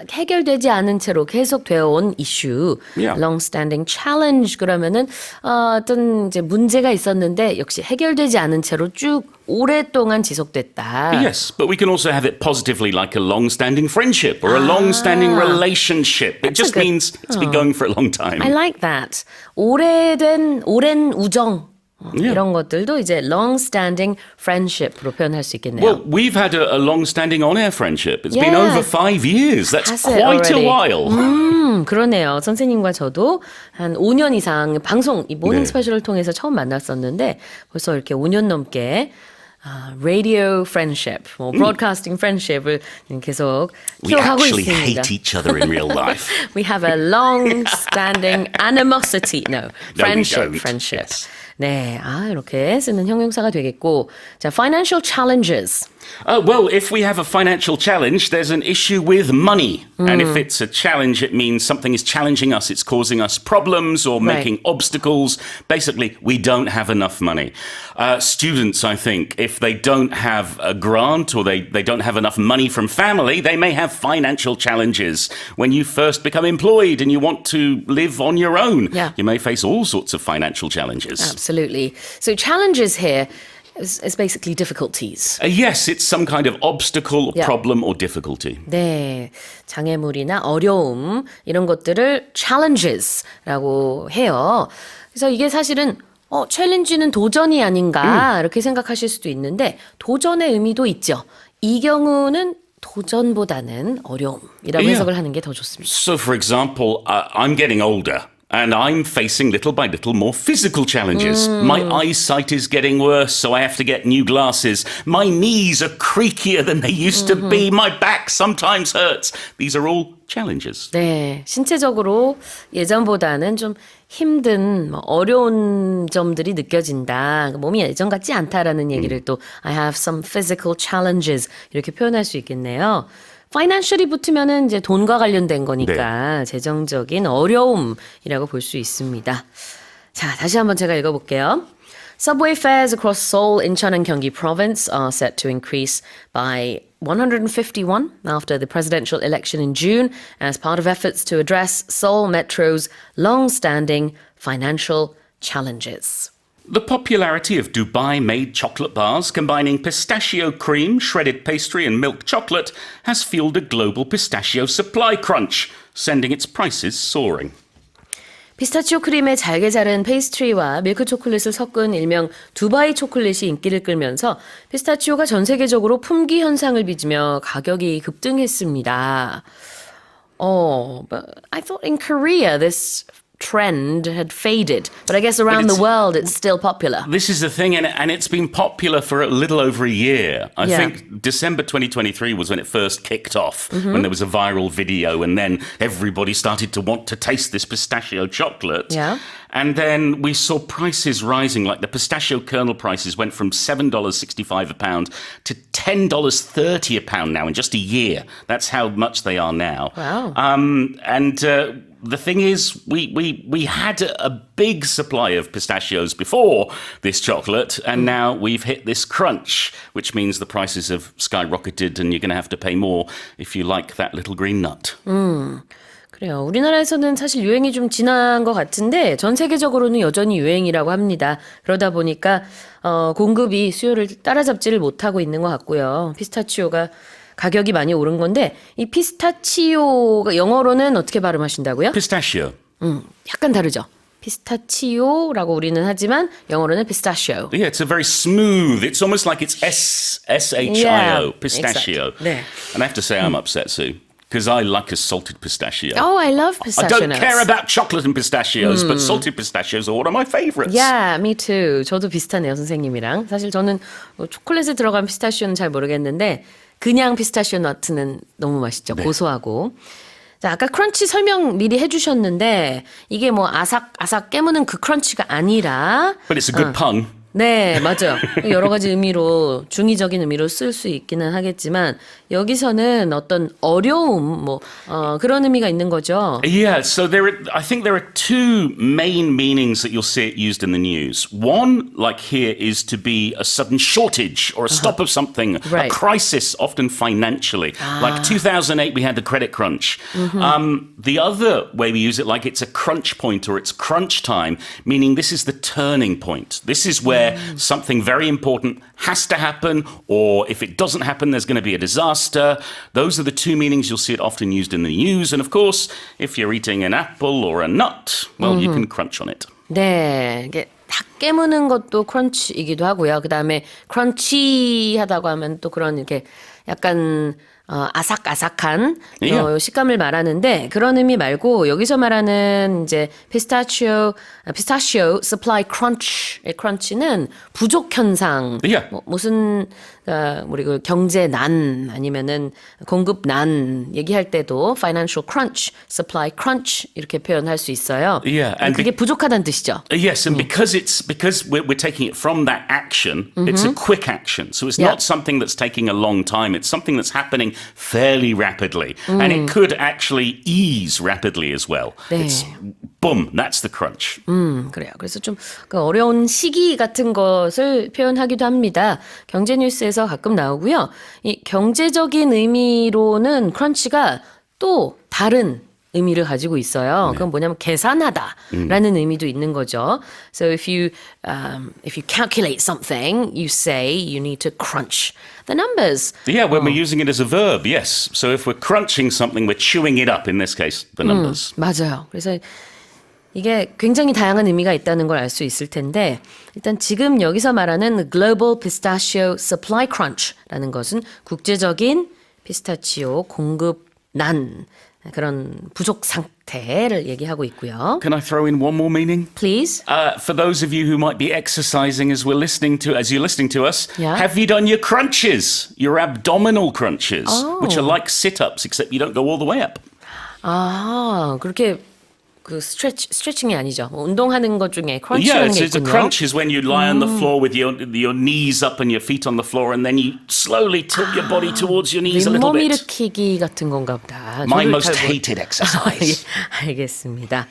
해결되지 않은 채로 계속되어 온 issue. Yeah. long-standing challenge 그러면은 어떤 이제 문제가 있었는데 역시 해결되지 않은 채로 쭉 오랫동안 지속됐다. Yes, but we can also have it positively like a long-standing friendship or a long-standing relationship. It just good- means it's been going for a long time. I like that. 오랜 우정. Yeah. 이런 것들도 이제 long-standing friendship으로 표현할 수 있겠네요. Well, we've had a long-standing on-air friendship. It's been Yeah. over 5 years. That's Has it quite a already? while. 그러네요. 선생님과 저도 한 5년 이상 방송, 이 모닝 네. 스페셜을 통해서 처음 만났었는데 벌써 이렇게 5년 넘게 radio friendship, broadcasting friendship을 계속 We 키워가고 actually 있습니다. hate each other in real life. We have a long-standing animosity. No, No, we friendship, don't. friendship. Yes. 네, 이렇게 쓰는 형용사가 되겠고, 자, financial challenges. Well, if we have a financial challenge, there's an issue with money. And if it's a challenge, it means something is challenging us. It's causing us problems or Right. making obstacles. Basically, we don't have enough money. Students, I think, if they don't have a grant or they don't have enough money from family, they may have financial challenges. When you first become employed and you want to live on your own, Yeah. you may face all sorts of financial challenges. Absolutely. So challenges here is basically difficulties. Yes, it's some kind of obstacle, Yeah. problem, or difficulty. 네, 장애물이나 어려움 이런 것들을 challenges라고 해요. 그래서 이게 사실은 챌린지는 도전이 아닌가 이렇게 생각하실 수도 있는데 도전의 의미도 있죠. 이 경우는 도전보다는 어려움이라고 Yeah. 해석을 하는 게 더 좋습니다. So, for example, I'm getting older. And I'm facing little by little more physical challenges. My eyesight is getting worse, so I have to get new glasses. My knees are creakier than they used to be. My back sometimes hurts. These are all challenges. 네, 신체적으로 예전보다는 좀 힘든 어려운 점들이 느껴진다. 몸이 예전 같지 않다라는 얘기를 또 I have some physical challenges 이렇게 표현할 수 있겠네요. financial이 붙으면은 이제 돈과 관련된 거니까 재정적인 어려움이라고 볼 수 있습니다. 자, 다시 한번 제가 읽어볼게요. Subway fares across Seoul, Incheon, and Gyeonggi province are set to increase by 151 after the presidential election in June as part of efforts to address Seoul Metro's long-standing financial challenges. The popularity of Dubai-made chocolate bars combining pistachio cream, shredded pastry, and milk chocolate has fueled a global pistachio supply crunch, sending its prices soaring. 피스타치오 크림에 잘게 자른 페이스트리와 밀크 초콜릿을 섞은 일명 두바이 초콜릿이 인기를 끌면서 피스타치오가 전 세계적으로 품귀 현상을 빚으며 가격이 급등했습니다. But I thought in Korea this trend had faded, but I guess around the world it's still popular. This is the thing, and it's been popular for a little over a year. I Yeah. think December 2023 was when it first kicked off, when there was a viral video, and then everybody started to want to taste this pistachio chocolate. Yeah. And then we saw prices rising, like the pistachio kernel prices went from $7.65 a pound to $10.30 a pound now in just a year. That's how much they are now. Wow. The thing is, we had a big supply of pistachios before this chocolate, and now we've hit this crunch, which means the prices have skyrocketed, and you're going to have to pay more if you like that little green nut. 그래요. 우리나라에서는 사실 유행이 좀 지난 것 같은데 전 세계적으로는 여전히 유행이라고 합니다. 그러다 보니까 공급이 수요를 따라잡지를 못하고 있는 것 같고요. 피스타치오가 가격이 많이 오른 건데 이 피스타치오가 영어로는 어떻게 발음하신다고요? Pistachio. 약간 다르죠. 피스타치오라고 우리는 하지만 영어로는 pistachio. Yeah, it's a very smooth. It's almost like it's S-H-I-O, Yeah, pistachio. exactly. 네. And I have to say I'm upset, Sue, because I like a salted pistachio. Oh, I love I pistachio don't nuts. care about chocolate and pistachios, but salted pistachios are one of my favorites. Yeah, me too. 저도 비슷하네요, 선생님이랑. 사실 저는 초콜릿에 들어간 피스타치오는 잘 모르겠는데 그냥 피스타치오 너트는 너무 맛있죠. 고소하고. 자, 아까 크런치 설명 미리 해주셨는데 이게 뭐 아삭아삭 깨무는 그 크런치가 아니라 But it's a good pun. 네, 맞아요. 여러 가지 의미로 중의적인 의미로 쓸 수 있기는 하겠지만 여기서는 어떤 어려움 그런 의미가 있는 거죠. Yeah, so I think there are two main meanings that you'll see it used in the news. One, like here, is to be a sudden shortage or a stop of something, Right. a crisis, often financially. Like 2008, we had the credit crunch. The other way we use it, like it's a crunch point or it's crunch time, meaning this is the turning point. This is where something very important has to happen, or if it doesn't happen, there's going to be a disaster. Those are the two meanings you'll see it often used in the news. And of course, if you're eating an apple or a nut, well, you can crunch on it. 네, 이게 다 깨무는 것도 크런치이기도 하고요. 그 다음에 크런치하다고 하면 또 그런 이렇게 약간 아삭아삭한 Yeah. 식감을 말하는데 그런 의미 말고 여기서 말하는 이제 피스타치오 supply crunch의 crunch는 부족 현상. Yeah. 뭐 무슨 우리 그 경제 난 아니면은 공급 난 얘기할 때도 financial crunch, supply crunch 이렇게 표현할 수 있어요. Yeah, and 그게 부족하다는 뜻이죠. Yes, and because we're taking it from that action, it's a quick action. So it's Yeah. not something that's taking a long time. It's something that's happening fairly rapidly, and it could actually ease rapidly as well. 네. It's boom, that's the crunch. 그래요. 그래서 좀 그 어려운 시기 같은 것을 표현하기도 합니다. 경제 뉴스에서 가끔 나오고요. 이 경제적인 의미로는 크런치가 또 다른 의미를 가지고 있어요. 그건 뭐냐면 계산하다라는 의미도 있는 거죠. So if you calculate something, you say you need to crunch the numbers. Yeah, when we're using it as a verb, yes. So if we're crunching something, we're chewing it up. In this case, the numbers. 맞아요. 그래서 이게 굉장히 다양한 의미가 있다는 걸 알 수 있을 텐데 일단 지금 여기서 말하는 Global Pistachio Supply Crunch라는 것은 국제적인 피스타치오 공급난 그런 부족 상태를 얘기하고 있고요. Can I throw in one more meaning? Please. For those of you who might be exercising as you're listening to us, Yeah. have you done your crunches, your abdominal crunches, which are like sit-ups, except you don't go all the way up? 아, 그렇게 그 스트레칭이 아니죠. 뭐 운동하는 것 중에 Yeah, 크런치라는 게 it's a 있군요. crunch is when you lie on the floor with your knees up and your feet on the floor, and then you slowly tilt your body towards your knees a little 윗몸 bit. 일으키기 같은 건가 보다. My 저도 most 잘 모르- hated exercise. 알겠습니다.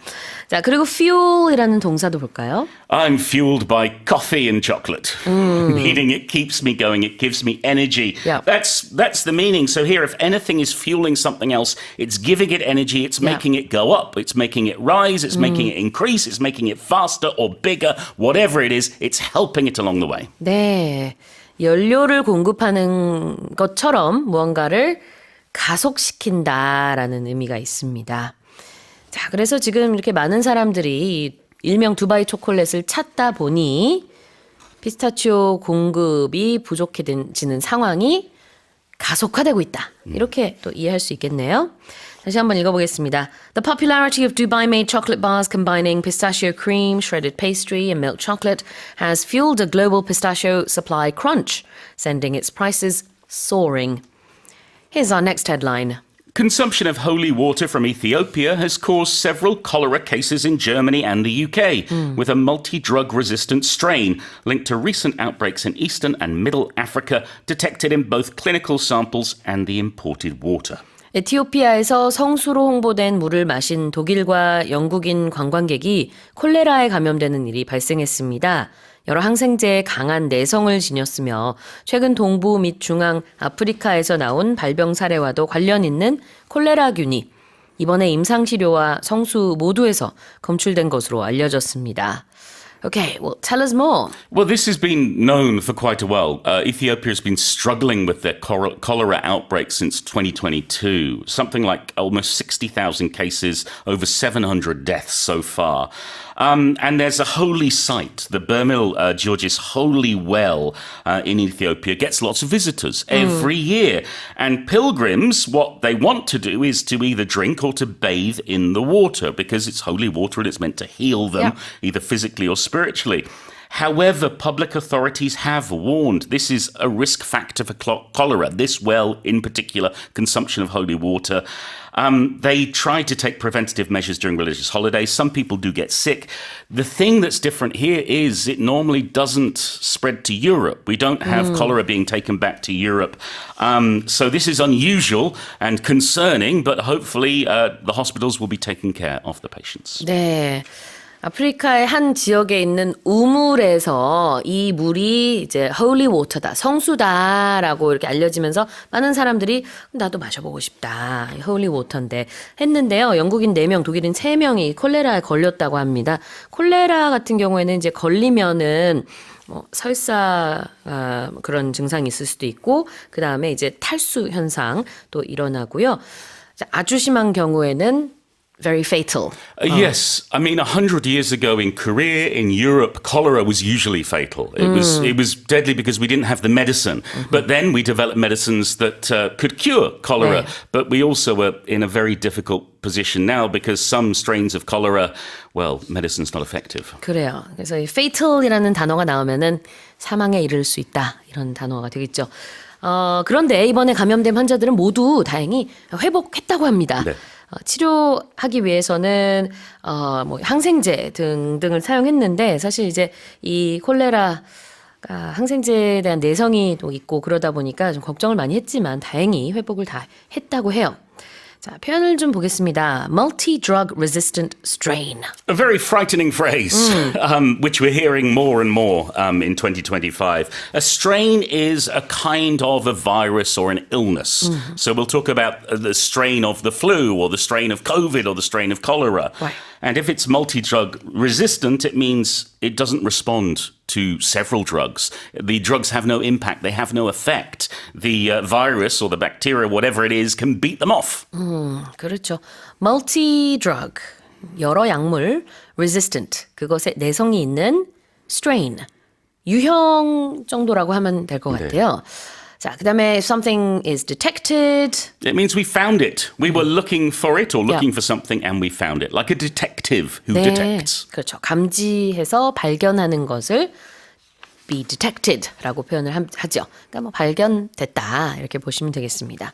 자, 그리고 fuel이라는 동사도 볼까요? I'm fueled by coffee and chocolate, meaning it keeps me going, it gives me energy. Yeah. That's the meaning. So here, if anything is fueling something else, it's giving it energy, it's Yeah. making it go up, it's making it rise, it's making it increase, it's making it faster or bigger, whatever it is, it's helping it along the way. 네. 연료를 공급하는 것처럼 무언가를 가속시킨다라는 의미가 있습니다. 자, 그래서 지금 이렇게 많은 사람들이 일명 두바이 초콜릿을 찾다 보니 피스타치오 공급이 부족해지는 상황이 가속화되고 있다. 이렇게 또 이해할 수 있겠네요. 다시 한번 읽어보겠습니다. The popularity of Dubai-made chocolate bars combining pistachio cream, shredded pastry, and milk chocolate has fueled a global pistachio supply crunch, sending its prices soaring. Here's our next headline. Consumption of holy water from Ethiopia has caused several cholera cases in Germany and the UK, with a multi-drug resistant strain linked to recent outbreaks in Eastern and Middle Africa detected in both clinical samples and the imported water. 에티오피아에서 성수로 홍보된 물을 마신 독일과 영국인 관광객이 콜레라에 감염되는 일이 발생했습니다. 여러 항생제에 강한 내성을 지녔으며 최근 동부 및 중앙 아프리카에서 나온 발병 사례와도 관련 있는 콜레라균이 이번에 임상치료와 성수 모두에서 검출된 것으로 알려졌습니다. Okay, well, tell us more. Well, this has been known for quite a while. Ethiopia has been struggling with their cholera outbreak since 2022. Something like almost 60,000 cases, over 700 deaths so far. And there's a holy site, the Bermil Georgis Holy Well in Ethiopia, gets lots of visitors every year. And pilgrims, what they want to do is to either drink or to bathe in the water because it's holy water and it's meant to heal them, either physically or spiritually. However, public authorities have warned this is a risk factor for cholera, this well in particular, consumption of holy water. They try to take preventative measures during religious holidays. Some people do get sick. The thing that's different here is it normally doesn't spread to Europe. We don't have cholera being taken back to Europe. So this is unusual and concerning, but hopefully the hospitals will be taking care of the patients. 네. 아프리카의 한 지역에 있는 우물에서 이 물이 이제 holy water다, 성수다라고 이렇게 알려지면서 많은 사람들이 나도 마셔보고 싶다, holy water인데 했는데요. 영국인 4명, 독일인 3명이 콜레라에 걸렸다고 합니다. 콜레라 같은 경우에는 이제 걸리면은 뭐 설사 그런 증상이 있을 수도 있고 그 다음에 이제 탈수 현상 또 일어나고요. 아주 심한 경우에는 very fatal. Yes, I mean, 100 years ago in Korea, in Europe, cholera was usually fatal. It was deadly because we didn't have the medicine. But then we developed medicines that could cure cholera. 네. But we also were in a very difficult position now because some strains of cholera, well, medicine's not effective. 그래요. 그래서 이 fatal이라는 단어가 나오면은 사망에 이를 수 있다 이런 단어가 되겠죠. 그런데 이번에 감염된 환자들은 모두 다행히 회복했다고 합니다. 네. 치료하기 위해서는 뭐 항생제 등등을 사용했는데 사실 이제 이 콜레라가 항생제에 대한 내성이 또 있고 그러다 보니까 좀 걱정을 많이 했지만 다행히 회복을 다 했다고 해요. 자, 표현을 좀 보겠습니다. Multi-drug resistant strain. A very frightening phrase, which we're hearing more and more in 2025. A strain is a kind of a virus or an illness. So we'll talk about the strain of the flu or the strain of COVID or the strain of cholera. Right. And if it's multi-drug resistant, it means it doesn't respond to several drugs. The drugs have no impact. They have no effect. The virus or the bacteria, whatever it is, can beat them off. 그렇죠. Multi-drug, 여러 약물, resistant, 그것에 내성이 있는 strain, 유형 정도라고 하면 될 것 같아요. 자, 그다음에 if something is detected. It means we found it. We were looking for it or looking Yeah. for something and we found it. Like a detective who 네, detects. 그렇죠. 감지해서 발견하는 것을 be detected라고 표현을 하죠. 그러니까 뭐 발견됐다 이렇게 보시면 되겠습니다.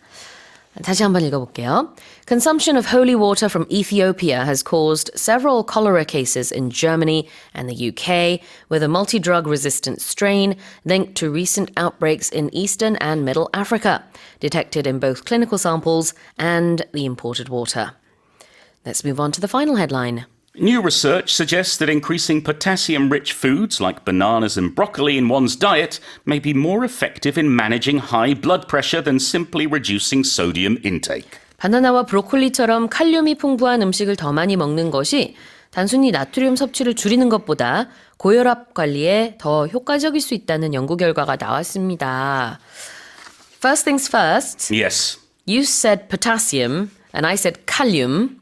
다시 한번 읽어볼게요. Consumption of holy water from Ethiopia has caused several cholera cases in Germany and the UK, with a multi-drug resistant strain linked to recent outbreaks in Eastern and Middle Africa, detected in both clinical samples and the imported water. Let's move on to the final headline. New research suggests that increasing potassium-rich foods like bananas and broccoli in one's diet may be more effective in managing high blood pressure than simply reducing sodium intake. 바나나와 브로콜리처럼 칼륨이 풍부한 음식을 더 많이 먹는 것이 단순히 나트륨 섭취를 줄이는 것보다 고혈압 관리에 더 효과적일 수 있다는 연구 결과가 나왔습니다. First things first, Yes. you said potassium and I said kalium,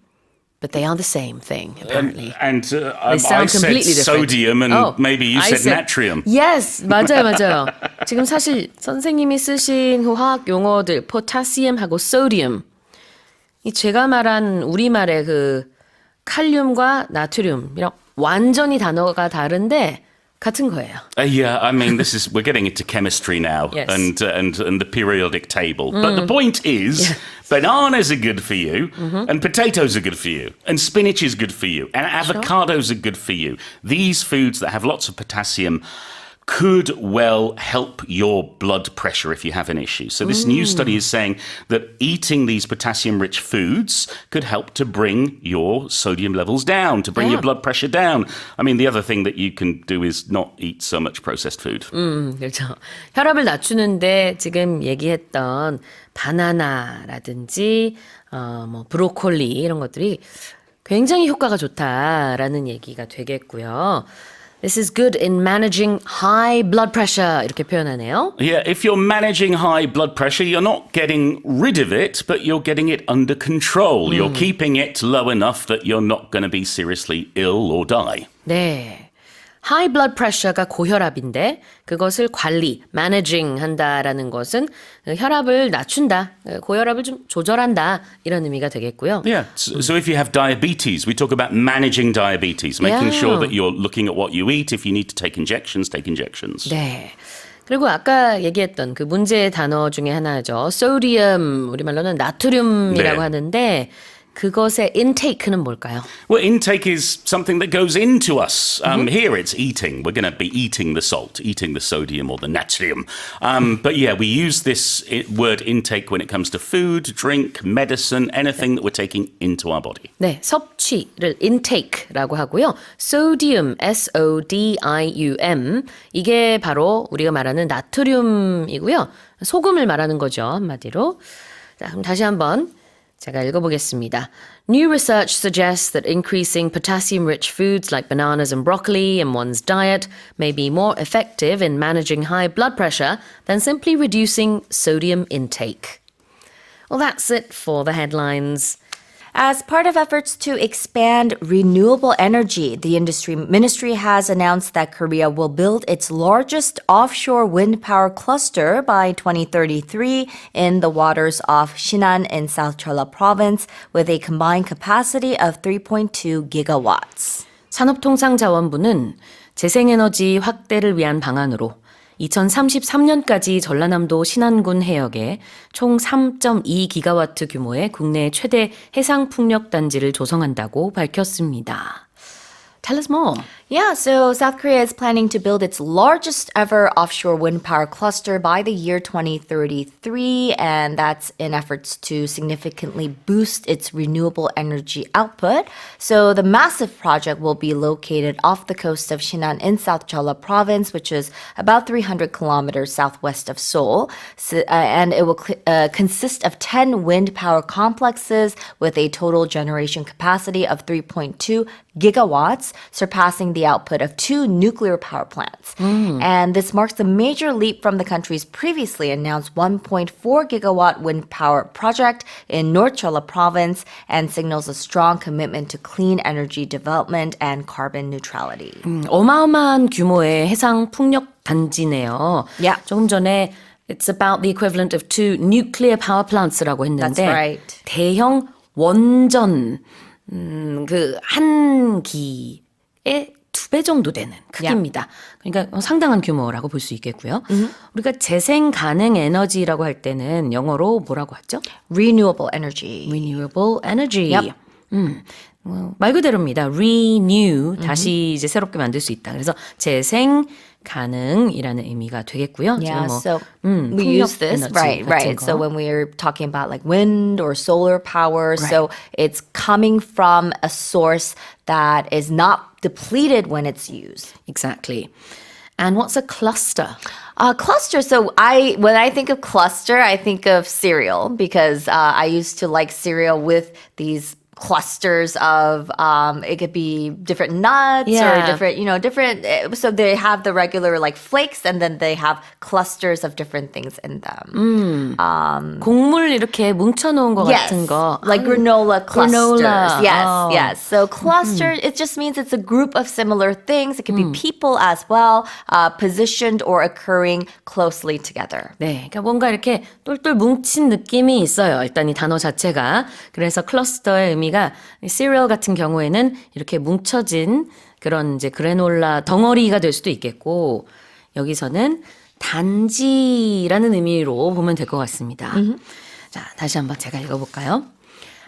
but they are the same thing, apparently. And They I sound said completely different. sodium and Oh, maybe you I said said- natrium. Yes, 맞아요. 지금 사실 선생님이 쓰신 그 화학 용어들, 포타시움하고 소디움, 이 제가 말한 우리말의 그 칼륨과 나트륨이랑 완전히 단어가 다른데 같은 거예요. Yeah, I mean, we're getting into chemistry now Yes. and the periodic table. But the point is, bananas are good for you, and potatoes are good for you, and spinach is good for you, and avocados are good for you. These foods that have lots of potassium could well help your blood pressure if you have an issue. So this new study is saying that eating these potassium-rich foods could help to bring your sodium levels down, to bring your Yeah. blood pressure down. I mean, the other thing that you can do is not eat so much processed food. 그렇죠. 혈압을 낮추는데 지금 얘기했던 바나나라든지 뭐 브로콜리 이런 것들이 굉장히 효과가 좋다라는 얘기가 되겠고요. This is good in managing high blood pressure 이렇게 표현하네요. Yeah, if you're managing high blood pressure, you're not getting rid of it, but you're getting it under control. You're keeping it low enough that you're not going to be seriously ill or die. 네. high blood pressure가 고혈압인데 그것을 관리, managing 한다라는 것은 혈압을 낮춘다, 고혈압을 좀 조절한다 이런 의미가 되겠고요. Yeah, so if you have diabetes, we talk about managing diabetes, making sure that you're looking at what you eat. If you need to take injections, take injections. 네. 그리고 아까 얘기했던 그 문제의 단어 중에 하나죠. 소디움, 우리말로는 나트륨이라고 네. 하는데 그것의 intake는 뭘까요? Well, intake is something that goes into us. Here it's eating. We're going to be eating the salt, eating the sodium or the natrium. But yeah, we use this word intake when it comes to food, drink, medicine, anything that we're taking into our body. 네, 섭취를 intake라고 하고요. sodium, S-O-D-I-U-M, 이게 바로 우리가 말하는 나트륨이고요. 소금을 말하는 거죠, 한마디로. 자, 그럼 다시 한번 제가 읽어보겠습니다. New research suggests that increasing potassium-rich foods like bananas and broccoli in one's diet may be more effective in managing high blood pressure than simply reducing sodium intake. Well, that's it for the headlines. As part of efforts to expand renewable energy, the industry ministry has announced that Korea will build its largest offshore wind power cluster by 2033 in the waters off Shinan in South Jeolla province with a combined capacity of 3.2 gigawatts. 산업통상자원부는 재생에너지 확대를 위한 방안으로 2033년까지 전라남도 신안군 해역에 총 3.2기가와트 규모의 국내 최대 해상풍력 단지를 조성한다고 밝혔습니다. Tell us more. Yeah, so South Korea is planning to build its largest ever offshore wind power cluster by the year 2033, and that's in efforts to significantly boost its renewable energy output. So the massive project will be located off the coast of Shinan in South Jeolla province, which is about 300 kilometers southwest of Seoul. And it will consist of 10 wind power complexes with a total generation capacity of 3.2 gigawatts, surpassing the output of 2 nuclear power plants. And this marks a major leap from the country's previously announced 1.4 gigawatt wind power project in North Jeolla province and signals a strong commitment to clean energy development and carbon neutrality. 어마어마한 규모의 해상 풍력 단지네요. Yeah. 조금 전에 it's about the equivalent of 2 nuclear power plants라고 했는데 That's right. 대형 원전 그 한 기의 2배 정도 되는 크기입니다. 그러니까 상당한 규모라고 볼 수 있겠고요. 우리가 재생 가능 에너지라고 할 때는 영어로 뭐라고 하죠? Renewable energy. Renewable energy. Yep. 말 그대로입니다. Renew, 다시 이제 새롭게 만들 수 있다. 그래서 재생 가능이라는 의미가 되겠고요. Yeah, 지금 뭐, so we use this, 에너지 right, 같은 right. 거. So when we're talking about like wind or solar power, so it's coming from a source that is not depleted when it's used. Exactly. And what's a cluster? Cluster. So when I think of cluster, I think of cereal because I used to like cereal with these clusters of it could be different nuts Yeah. or different so they have the regular like flakes and then they have clusters of different things in them. 곡물 이렇게 뭉쳐놓은 것 Yes, 같은 거. like granola clusters. granola. Yes, Oh. yes. So cluster, it just means it's a group of similar things. It could be people as well, positioned or occurring closely together. 네, 그러니까 뭔가 이렇게 똘똘 뭉친 느낌이 있어요. 일단 이 단어 자체가. 그래서 클러스터의 의미가 시리얼 같은 경우에는 이렇게 뭉쳐진 그런 이제 그래놀라 덩어리가 될 수도 있겠고 여기서는 단지라는 의미로 보면 될 것 같습니다. 자, 다시 한번 제가 읽어볼까요?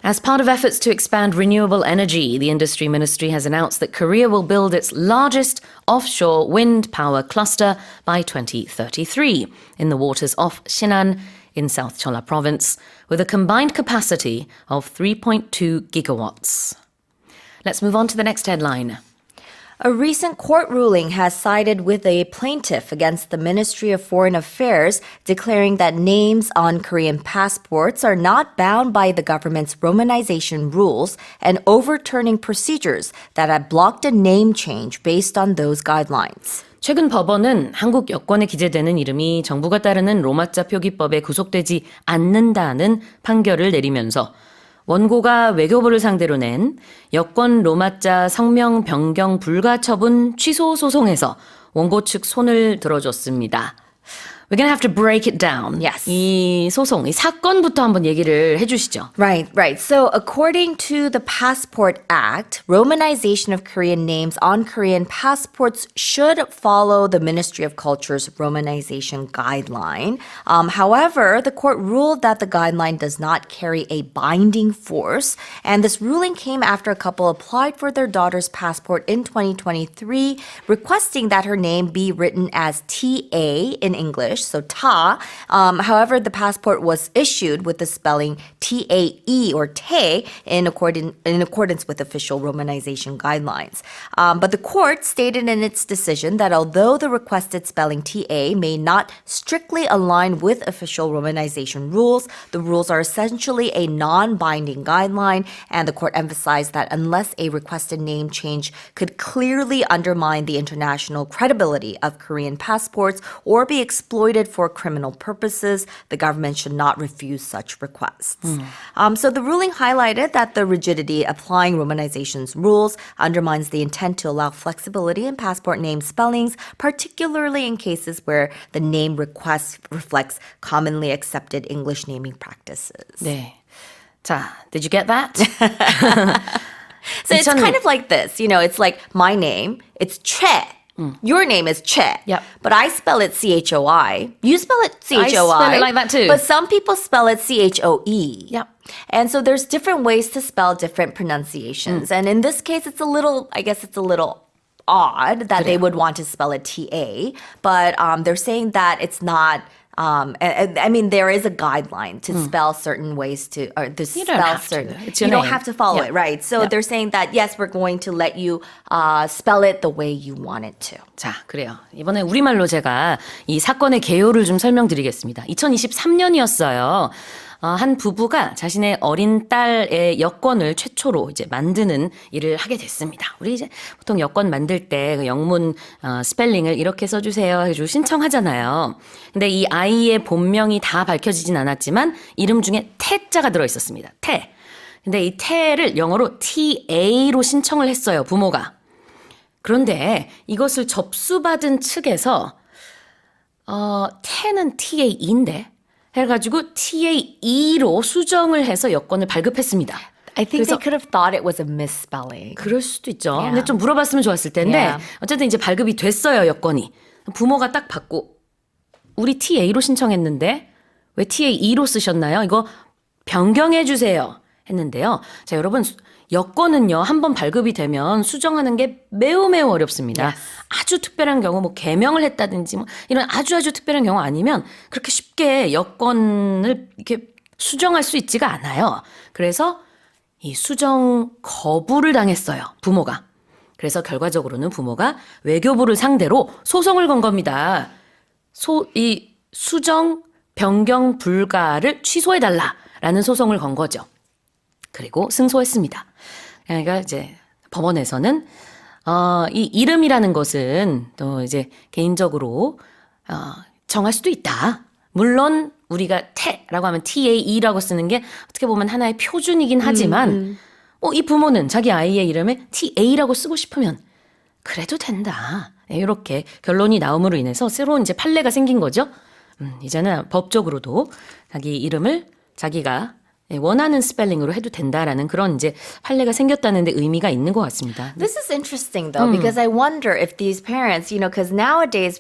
As part of efforts to expand renewable energy, the industry ministry has announced that Korea will build its largest offshore wind power cluster by 2033 in the waters off Shinan in South Jeolla province, with a combined capacity of 3.2 gigawatts. Let's move on to the next headline. A recent court ruling has sided with a plaintiff against the Ministry of Foreign Affairs, declaring that names on Korean passports are not bound by the government's Romanization rules and overturning procedures that had blocked a name change based on those guidelines. 최근 법원은 한국 여권에 기재되는 이름이 정부가 따르는 로마자 표기법에 구속되지 않는다는 판결을 내리면서 원고가 외교부를 상대로 낸 여권 로마자 성명 변경 불가 처분 취소 소송에서 원고 측 손을 들어줬습니다. We're going to have to break it down. Yes. 이 소송, 이 사건부터 한번 얘기를 해주시죠. Right, right. So according to the Passport Act, Romanization of Korean names on Korean passports should follow the Ministry of Culture's Romanization guideline. However, the court ruled that the guideline does not carry a binding force, and this ruling came after a couple applied for their daughter's passport in 2023, requesting that her name be written as TA in English, so Ta. However, the passport was issued with the spelling TAE or Tae in accordance with official Romanization guidelines. But the court stated in its decision that although the requested spelling TA may not strictly align with official Romanization rules, the rules are essentially a non-binding guideline, and the court emphasized that unless a requested name change could clearly undermine the international credibility of Korean passports or be exploited exploited for criminal purposes. The government should not refuse such requests. So the ruling highlighted that the rigidity applying Romanization's rules undermines the intent to allow flexibility in passport name spellings, particularly in cases where the name request reflects commonly accepted English naming practices. 네. 자, did you get that? So it's kind of like this, it's like my name, it's Che. Your name is Che. Yep. But I spell it CHOI. You spell it CHOI. I spell it like that too. But some people spell it CHOE. Yep. And so there's different ways to spell different pronunciations. And in this case, it's a little odd that they would want to spell it TA. But they're saying that it's not. I mean, there is a guideline to spell certain ways to, or to You spell don't have certain. to. It's your You don't name. have to follow Yeah. it, right? So Yeah. they're saying that yes, we're going to let you spell it the way you want it to. 자, 그래요. 이번에 우리말로 제가 이 사건의 개요를 좀 설명드리겠습니다. 2023년이었어요. 한 부부가 자신의 어린 딸의 여권을 최초로 이제 만드는 일을 하게 됐습니다. 우리 이제 보통 여권 만들 때 그 영문 스펠링을 이렇게 써주세요 해가지고 신청하잖아요. 근데 이 아이의 본명이 다 밝혀지진 않았지만 이름 중에 태자가 들어있었습니다. 태. 근데 이 태를 영어로 TA로 신청을 했어요, 부모가. 그런데 이것을 접수받은 측에서 태는 TA인데 해가지고 TAE로 수정을 해서 여권을 발급했습니다. I think 그래서- they could have thought it was a misspelling. 그럴 수도 있죠. Yeah. 근데 좀 물어봤으면 좋았을 텐데 Yeah. 어쨌든 이제 발급이 됐어요, 여권이. 부모가 딱 받고 우리 TA로 신청했는데 왜 TAE로 쓰셨나요? 이거 변경해 주세요 했는데요. 자, 여러분 여권은요, 한번 발급이 되면 수정하는 게 매우 어렵습니다. 아주 특별한 경우, 뭐 개명을 했다든지 뭐 이런 아주 특별한 경우 아니면 그렇게 쉽게 여권을 이렇게 수정할 수 있지가 않아요. 그래서 이 수정 거부를 당했어요, 부모가. 그래서 결과적으로는 부모가 외교부를 상대로 소송을 건 겁니다. 이 수정 변경 불가를 취소해달라라는 소송을 건 거죠. 그리고 승소했습니다. 그러니까 이제 법원에서는 이 이름이라는 것은 또 이제 개인적으로 정할 수도 있다. 물론 우리가 태라고 하면 TAE라고 쓰는 게 어떻게 보면 하나의 표준이긴 하지만 이 부모는 자기 아이의 이름에 TA라고 쓰고 싶으면 그래도 된다. 이렇게 결론이 나옴으로 인해서 새로운 이제 판례가 생긴 거죠. 이제는 법적으로도 자기 이름을 자기가 원하는 스펠링으로 해도 된다라는 그런 이제 판례가 생겼다는 데 의미가 있는 것 같습니다. This is interesting though, because I wonder if these parents, because nowadays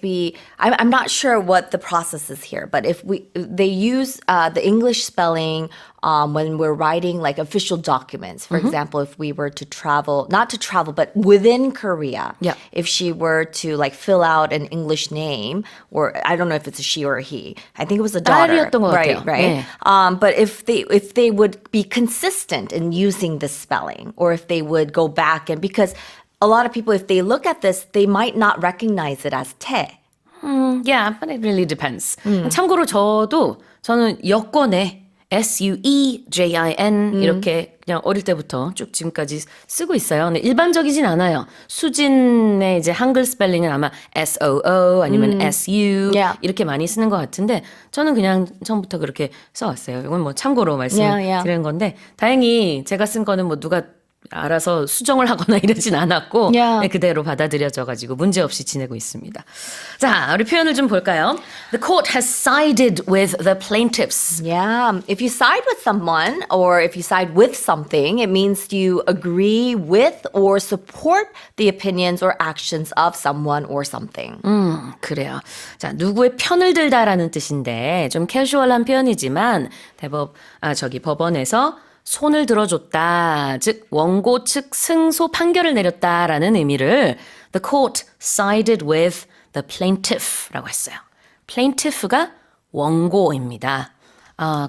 I'm not sure what the process is here, but if they use the English spelling when we're writing like official documents. For example, if we were to travel, not to travel, but within Korea, Yeah. if she were to like fill out an English name, or I don't know if it's a she or a he. I think it was a daughter. 딸이었던 것 같아요. Right. 네. But if they would be consistent in using the spelling, or if they would go back and because a lot of people, if they look at this, they might not recognize it as 태. Yeah, but it really depends. 참고로 저는 여권에 SUEJIN 이렇게 그냥 어릴 때부터 쭉 지금까지 쓰고 있어요. 근데 일반적이진 않아요. 수진의 이제 한글 스펠링은 아마 SOO 아니면 SU Yeah. 이렇게 많이 쓰는 것 같은데 저는 그냥 처음부터 그렇게 써왔어요. 이건 뭐 참고로 말씀드리는 건데 다행히 제가 쓴 거는 뭐 누가 알아서 수정을 하거나 이러진 않았고 Yeah. 네, 그대로 받아들여져가지고 문제없이 지내고 있습니다. 자, 우리 표현을 좀 볼까요? The court has sided with the plaintiffs. Yeah. If you side with someone or if you side with something, it means you agree with or support the opinions or actions of someone or something. 그래요. 자, 누구의 편을 들다라는 뜻인데 좀 캐주얼한 표현이지만 법원에서 손을 들어줬다. 즉 원고 측 승소 판결을 내렸다라는 의미를 the court sided with the plaintiff라고 했어요. plaintiff가 원고입니다.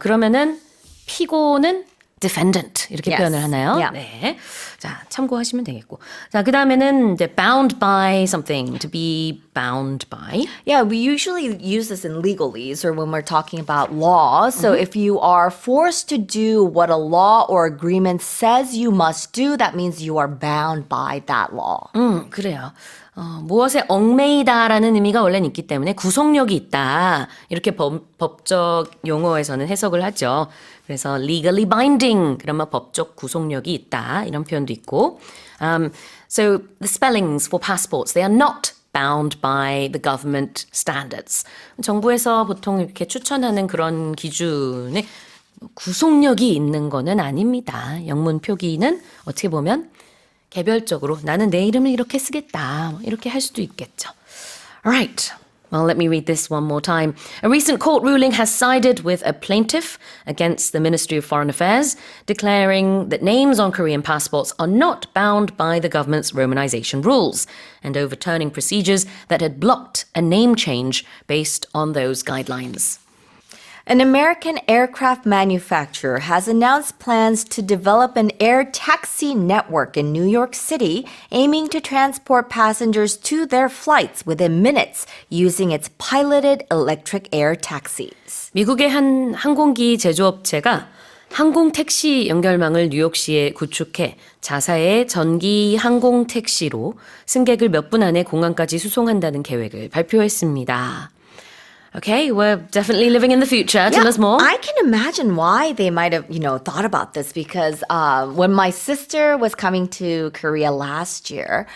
그러면은 피고는 defendant 이렇게 Yes. 표현을 하나요? Yeah. 네. 자, 참고하시면 되겠고. 자, 그다음에는 이제 bound by something, to be bound by. Yeah, we usually use this in legalese or when we're talking about law. So if you are forced to do what a law or agreement says you must do, that means you are bound by that law. 그래요. 무엇에 얽매이다라는 의미가 원래는 있기 때문에 구속력이 있다. 이렇게 법적 용어에서는 해석을 하죠. 그래서 legally binding, 그러면 법적 구속력이 있다. 이런 표현도 있고. So the spellings for passports, they are not bound by the government standards. 정부에서 보통 이렇게 추천하는 그런 기준에 구속력이 있는 거는 아닙니다. 영문 표기는 어떻게 보면 개별적으로 나는 내 이름을 이렇게 쓰겠다. 이렇게 할 수도 있겠죠. Alright. Well, let me read this one more time. A recent court ruling has sided with a plaintiff against the Ministry of Foreign Affairs, declaring that names on Korean passports are not bound by the government's Romanization rules, and overturning procedures that had blocked a name change based on those guidelines. An American aircraft manufacturer has announced plans to develop an air taxi network in New York City, aiming to transport passengers to their flights within minutes using its piloted electric air taxis. 미국의 한 항공기 제조업체가 항공 택시 연결망을 뉴욕시에 구축해 자사의 전기 항공 택시로 승객을 몇 분 안에 공항까지 수송한다는 계획을 발표했습니다. Okay, we're definitely living in the future. Tell us more. I can imagine why they might have, thought about this because when my sister was coming to Korea last year,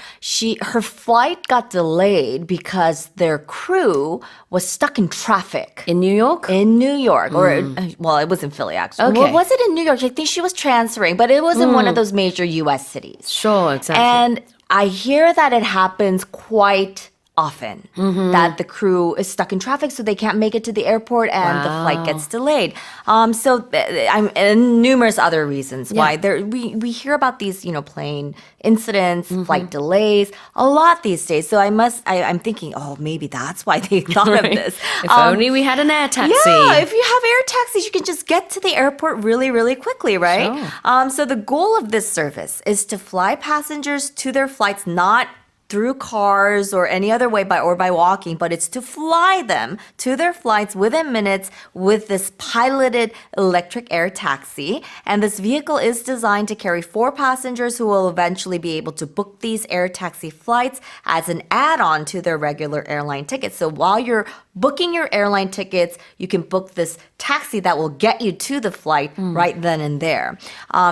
her flight got delayed because their crew was stuck in traffic. In New York? In New York, or it was in Philly actually. Okay. Well, was it in New York? I think she was transferring, but it was in one of those major U.S. cities. Sure, exactly. And I hear that it happens quite often that the crew is stuck in traffic, so they can't make it to the airport, and the flight gets delayed. And numerous other reasons why we hear about these, plane incidents, flight delays a lot these days. So I'm thinking, maybe that's why they thought of this. If only we had an air taxi. Yeah, if you have air taxis, you can just get to the airport really, really quickly, right? Sure. So the goal of this service is to fly passengers to their flights, not through cars or any other way by walking, but it's to fly them to their flights within minutes with this piloted electric air taxi. And this vehicle is designed to carry 4 passengers who will eventually be able to book these air taxi flights as an add-on to their regular airline tickets. So while you're booking your airline tickets, you can book this taxi that will get you to the flight right then and there.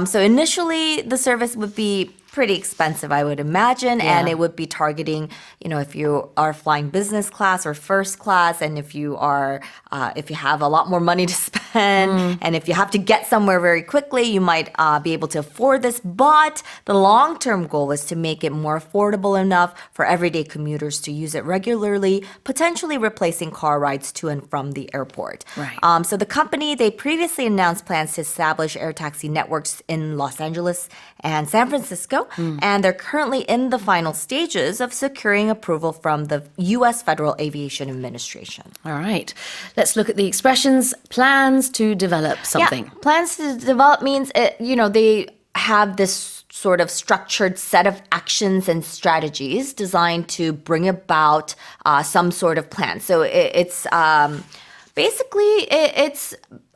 So initially, the service would be pretty expensive, I would imagine, and it would be targeting, if you are flying business class or first class, and if you have a lot more money to spend, and if you have to get somewhere very quickly, you might be able to afford this. But the long-term goal is to make it more affordable enough for everyday commuters to use it regularly, potentially replacing car rides to and from the airport. Right. So the company, they previously announced plans to establish air taxi networks in Los Angeles and San Francisco, and they're currently in the final stages of securing approval from the U.S. Federal Aviation Administration. All right. Let's look at the expressions plans to develop something. Yeah, plans to develop means, they have this sort of structured set of actions and strategies designed to bring about some sort of plan. So it's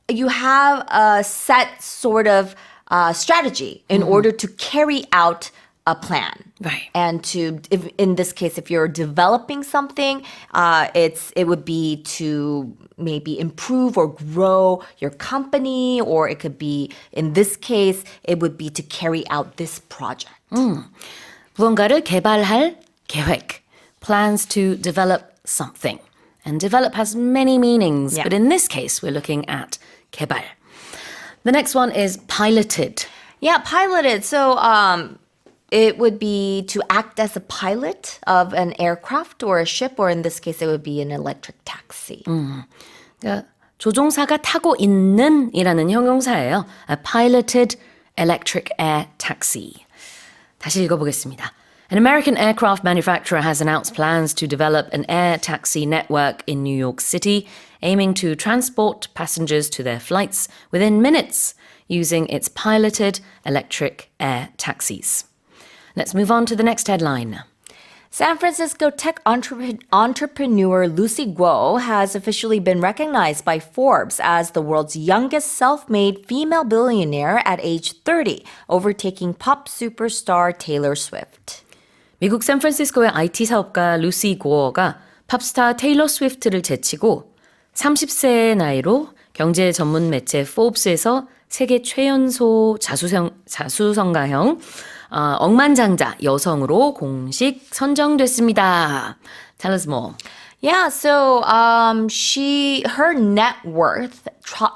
you have a set sort of strategy in order to carry out a plan. Right. And in this case, if you're developing something, it would be to maybe improve or grow your company, or it could be, in this case, it would be to carry out this project. 무언가를 개발할 계획. Plans to develop something. And develop has many meanings, Yeah. but in this case, we're looking at 개발. The next one is piloted. Yeah, piloted. So it would be to act as a pilot of an aircraft or a ship, or in this case, it would be an electric taxi. 그러니까 조종사가 타고 있는 이라는 형용사예요. A piloted electric air taxi. 다시 읽어보겠습니다. An American aircraft manufacturer has announced plans to develop an air taxi network in New York City, aiming to transport passengers to their flights within minutes using its piloted electric air taxis. Let's move on to the next headline. San Francisco tech entrepreneur Lucy Guo has officially been recognized by Forbes as the world's youngest self-made female billionaire at age 30, overtaking pop superstar Taylor Swift. 미국 샌프란시스코의 IT 사업가 루시 고어가 팝스타 테일러 스위프트를 제치고 30세의 나이로 경제 전문 매체 포브스에서 세계 최연소 자수성가형 억만장자 여성으로 공식 선정됐습니다. Tell us more. Yeah, so her net worth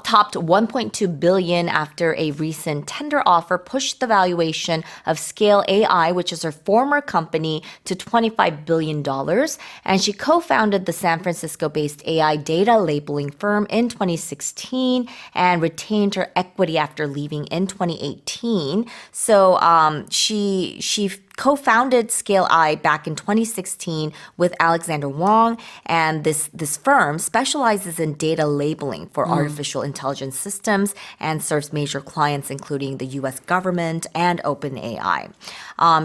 topped 1.2 billion after a recent tender offer pushed the valuation of Scale AI, which is her former company, to $25 billion. And she co-founded the San Francisco-based AI data labeling firm in 2016 and retained her equity after leaving in 2018. So she co-founded Scale AI back in 2016 with Alexander Wong, and this firm specializes in data labeling for artificial intelligence systems and serves major clients including the US government and OpenAI.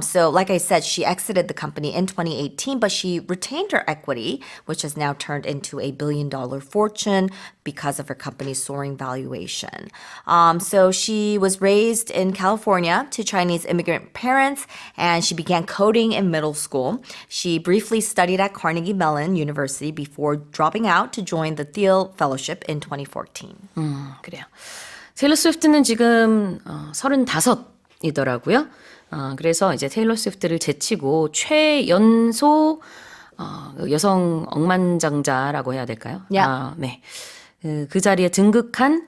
So like I said, she exited the company in 2018, but she retained her equity, which has now turned into a $1 billion fortune because of her company's soaring valuation. So she was raised in California to Chinese immigrant parents, and she began coding in middle school. She briefly studied at Carnegie Mellon University before dropping out to join the Thiel Fellowship in 2014. 그래요. 테일러 스위프트는 지금 35이더라고요. 그래서 이제 테일러 스위프트를 제치고 최연소 여성 억만장자라고 해야 될까요? Yeah. 네. 그 자리에 등극한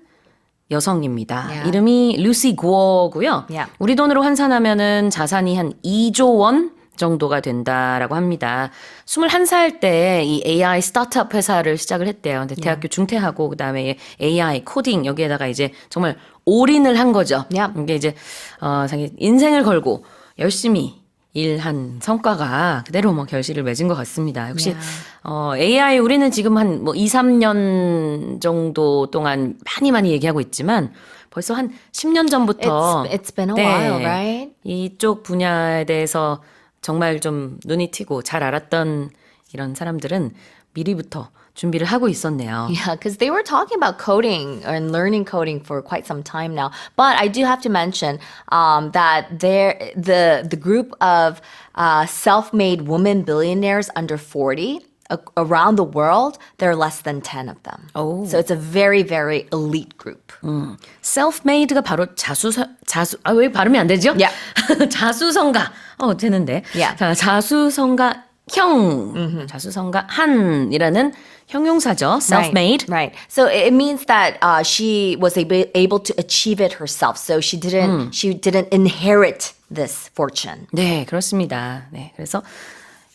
여성입니다. Yeah. 이름이 루시 고어고요. Yeah. 우리 돈으로 환산하면은 자산이 한 2조 원 정도가 된다라고 합니다. 21살 때 이 AI 스타트업 회사를 시작을 했대요. 근데 대학교 중퇴하고 그다음에 AI 코딩 여기에다가 이제 정말 올인을 한 거죠. Yeah. 이게 이제 자기 인생을 걸고 열심히 일한 성과가 그대로 뭐 결실을 맺은 것 같습니다. 역시 AI 우리는 지금 한 뭐 2, 3년 정도 동안 많이 얘기하고 있지만 벌써 한 10년 전부터 It's been a while, right? 이쪽 분야에 대해서 정말 좀 눈이 튀고 잘 알았던 이런 사람들은 미리부터 준비를 하고 있었네요. Yeah, because they were talking about coding and learning coding for quite some time now. But I do have to mention that the group of self-made women billionaires under 40 around the world, there are less than 10 of them. Oh. So it's a very, very elite group. self-made가 바로 왜 발음이 안 되죠? Yeah. 자수성가. 되는데. Yeah. 자, 자수성가형, 자수성가한이라는 형용사죠. self-made. Right. So it means that she was able to achieve it herself. So she didn't inherit this fortune. 네, 그렇습니다. 네, 그래서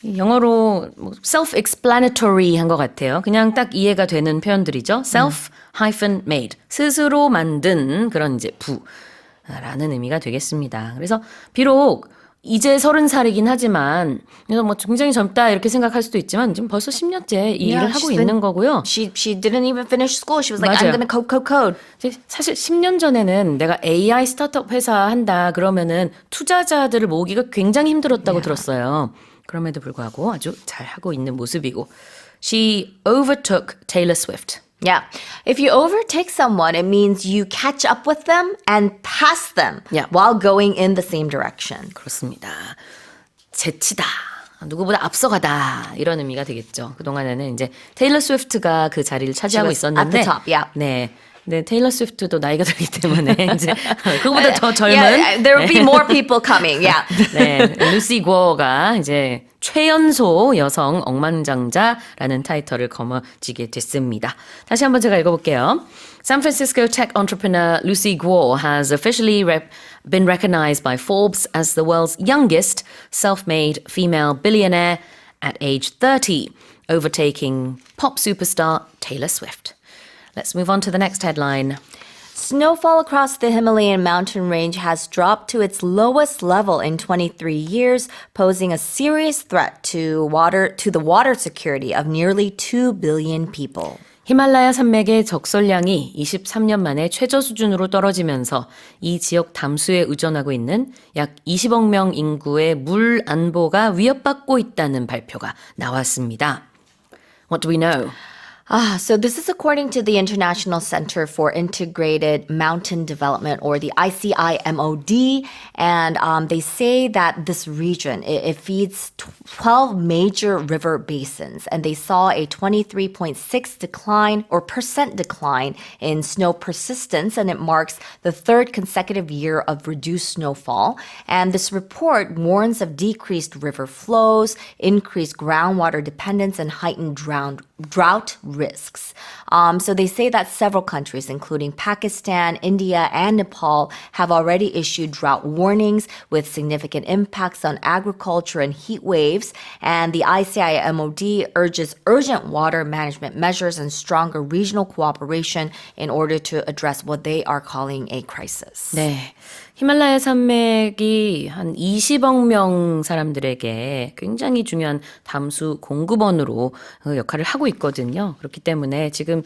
영어로 self-explanatory 한 것 같아요. 그냥 딱 이해가 되는 표현들이죠. self-made. 스스로 만든 그런 이제 부라는 의미가 되겠습니다. 그래서 비록 이제 30살이긴 하지만 그래서 뭐 굉장히 젊다 이렇게 생각할 수도 있지만 지금 벌써 10년째 이 일을 하고 있는 거고요. She didn't even finish school. She was like, 맞아요. I'm gonna code. 사실 10년 전에는 내가 AI 스타트업 회사 한다 그러면은 투자자들을 모으기가 굉장히 힘들었다고 들었어요. 그럼에도 불구하고 아주 잘하고 있는 모습이고. She overtook Taylor Swift. Yeah. If you overtake someone, it means you catch up with them and pass them Yeah. while going in the same direction. 그렇습니다. 제치다. 누구보다 앞서가다. 이런 의미가 되겠죠. 그동안에는 이제 테일러 스위프트가 그 자리를 차지하고 was at 있었는데 the top, yeah. 네. 네, 테일러 스위프트도 나이가 들기 때문에 이제 그거보다 더 젊은 Yeah, there will be more people coming. Yeah. 네, 루시 고어가 이제 최연소 여성 억만장자라는 타이틀을 거머쥐게 됐습니다. 다시 한번 제가 읽어볼게요. San Francisco tech entrepreneur Lucy Guo has officially been recognized by Forbes as the world's youngest self-made female billionaire at age 30, overtaking pop superstar Taylor Swift. Let's move on to the next headline. Snowfall across the Himalayan mountain range has dropped to its lowest level in 23 years, posing a serious threat to the water security of nearly 2 billion people. 히말라야 산맥의 적설량이 23년 만에 최저 수준으로 떨어지면서 이 지역 담수에 의존하고 있는 약 20억 명 인구의 물 안보가 위협받고 있다는 발표가 나왔습니다. What do we know? So this is according to the International Center for Integrated Mountain Development, or the ICIMOD, and they say that this region, it feeds 12 major river basins, and they saw a 23.6 decline or percent decline in snow persistence, and it marks the third consecutive year of reduced snowfall. And this report warns of decreased river flows, increased groundwater dependence, and heightened drought risks. So they say that several countries, including Pakistan, India, and Nepal, have already issued drought warnings with significant impacts on agriculture and heat waves. And the ICIMOD urges urgent water management measures and stronger regional cooperation in order to address what they are calling a crisis. 네. 히말라야 산맥이 한 20억 명 사람들에게 굉장히 중요한 담수 공급원으로 역할을 하고 있거든요. 그렇기 때문에 지금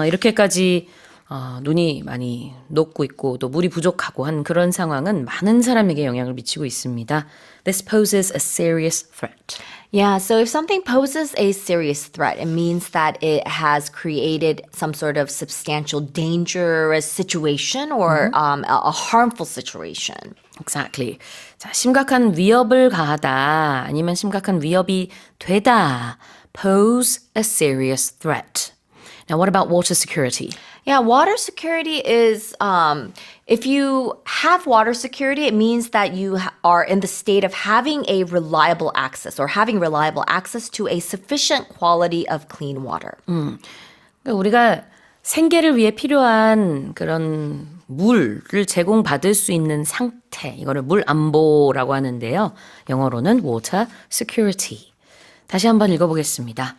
이렇게까지 눈이 많이 녹고 있고 또 물이 부족하고 한 그런 상황은 많은 사람에게 영향을 미치고 있습니다. This poses a serious threat. Yeah, so if something poses a serious threat, it means that it has created some sort of substantial dangerous situation or a harmful situation. Exactly. 자, 심각한 위협을 가하다 아니면 심각한 위협이 되다. Pose a serious threat. Now, what about water security? Yeah, water security is, if you have water security, it means that you are in the state of having a reliable access or having reliable access to a sufficient quality of clean water. 우리가 생계를 위해 필요한 그런 물을 제공받을 수 있는 상태, 이거를 물 안보라고 하는데요. 영어로는 water security. 다시 한번 읽어보겠습니다.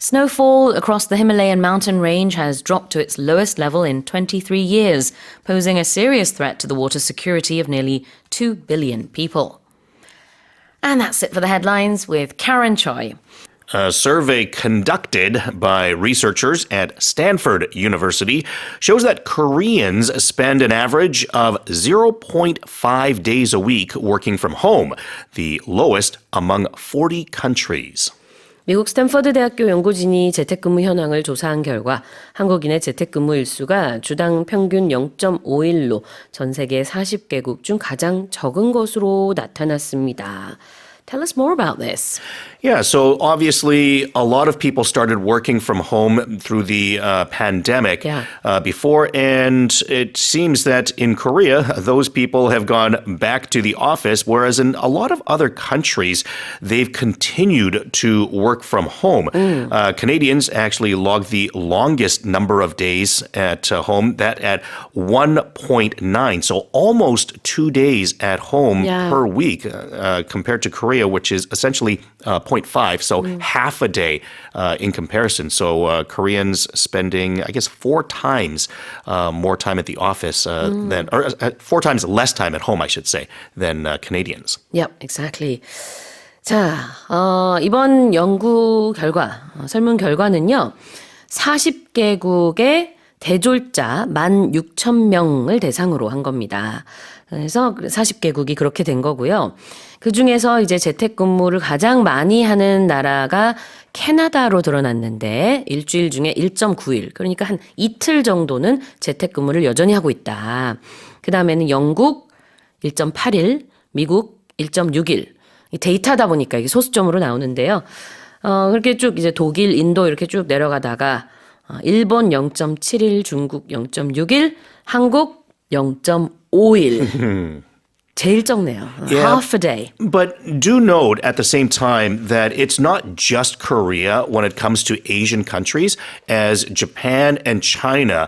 Snowfall across the Himalayan mountain range has dropped to its lowest level in 23 years, posing a serious threat to the water security of nearly 2 billion people. And that's it for the headlines with Karen Choi. A survey conducted by researchers at Stanford University shows that Koreans spend an average of 0.5 days a week working from home, the lowest among 40 countries. 미국 스탠퍼드 대학교 연구진이 재택근무 현황을 조사한 결과 한국인의 재택근무 일수가 주당 평균 0.5일로 전 세계 40개국 중 가장 적은 것으로 나타났습니다. Tell us more about this. Yeah, so obviously a lot of people started working from home through the pandemic before, and it seems that in Korea, those people have gone back to the office, whereas in a lot of other countries, they've continued to work from home. Canadians actually logged the longest number of days at home, that at 1.9, so almost 2 days at home per week compared to Korea, which is essentially 0.5, so half a day in comparison. So Koreans spending, I guess, 4 times more time at the office than, or 4 times less time at home, I should say, than Canadians. Yep, exactly. 자, 이번 연구 결과, 설문 결과는요, 40개국의 대졸자 16,000명을 대상으로 한 겁니다. 그래서 40개국이 그렇게 된 거고요. 그 중에서 이제 재택근무를 가장 많이 하는 나라가 캐나다로 드러났는데 일주일 중에 1.9일, 그러니까 한 이틀 정도는 재택근무를 여전히 하고 있다. 그 다음에는 영국 1.8일, 미국 1.6일. 데이터다 보니까 이게 소수점으로 나오는데요. 그렇게 쭉 이제 독일, 인도 이렇게 쭉 내려가다가 일본 0.7일, 중국 0.6일, 한국 0.5일. 제일 적네요. Half a day. But do note at the same time that it's not just Korea when it comes to Asian countries, as Japan and China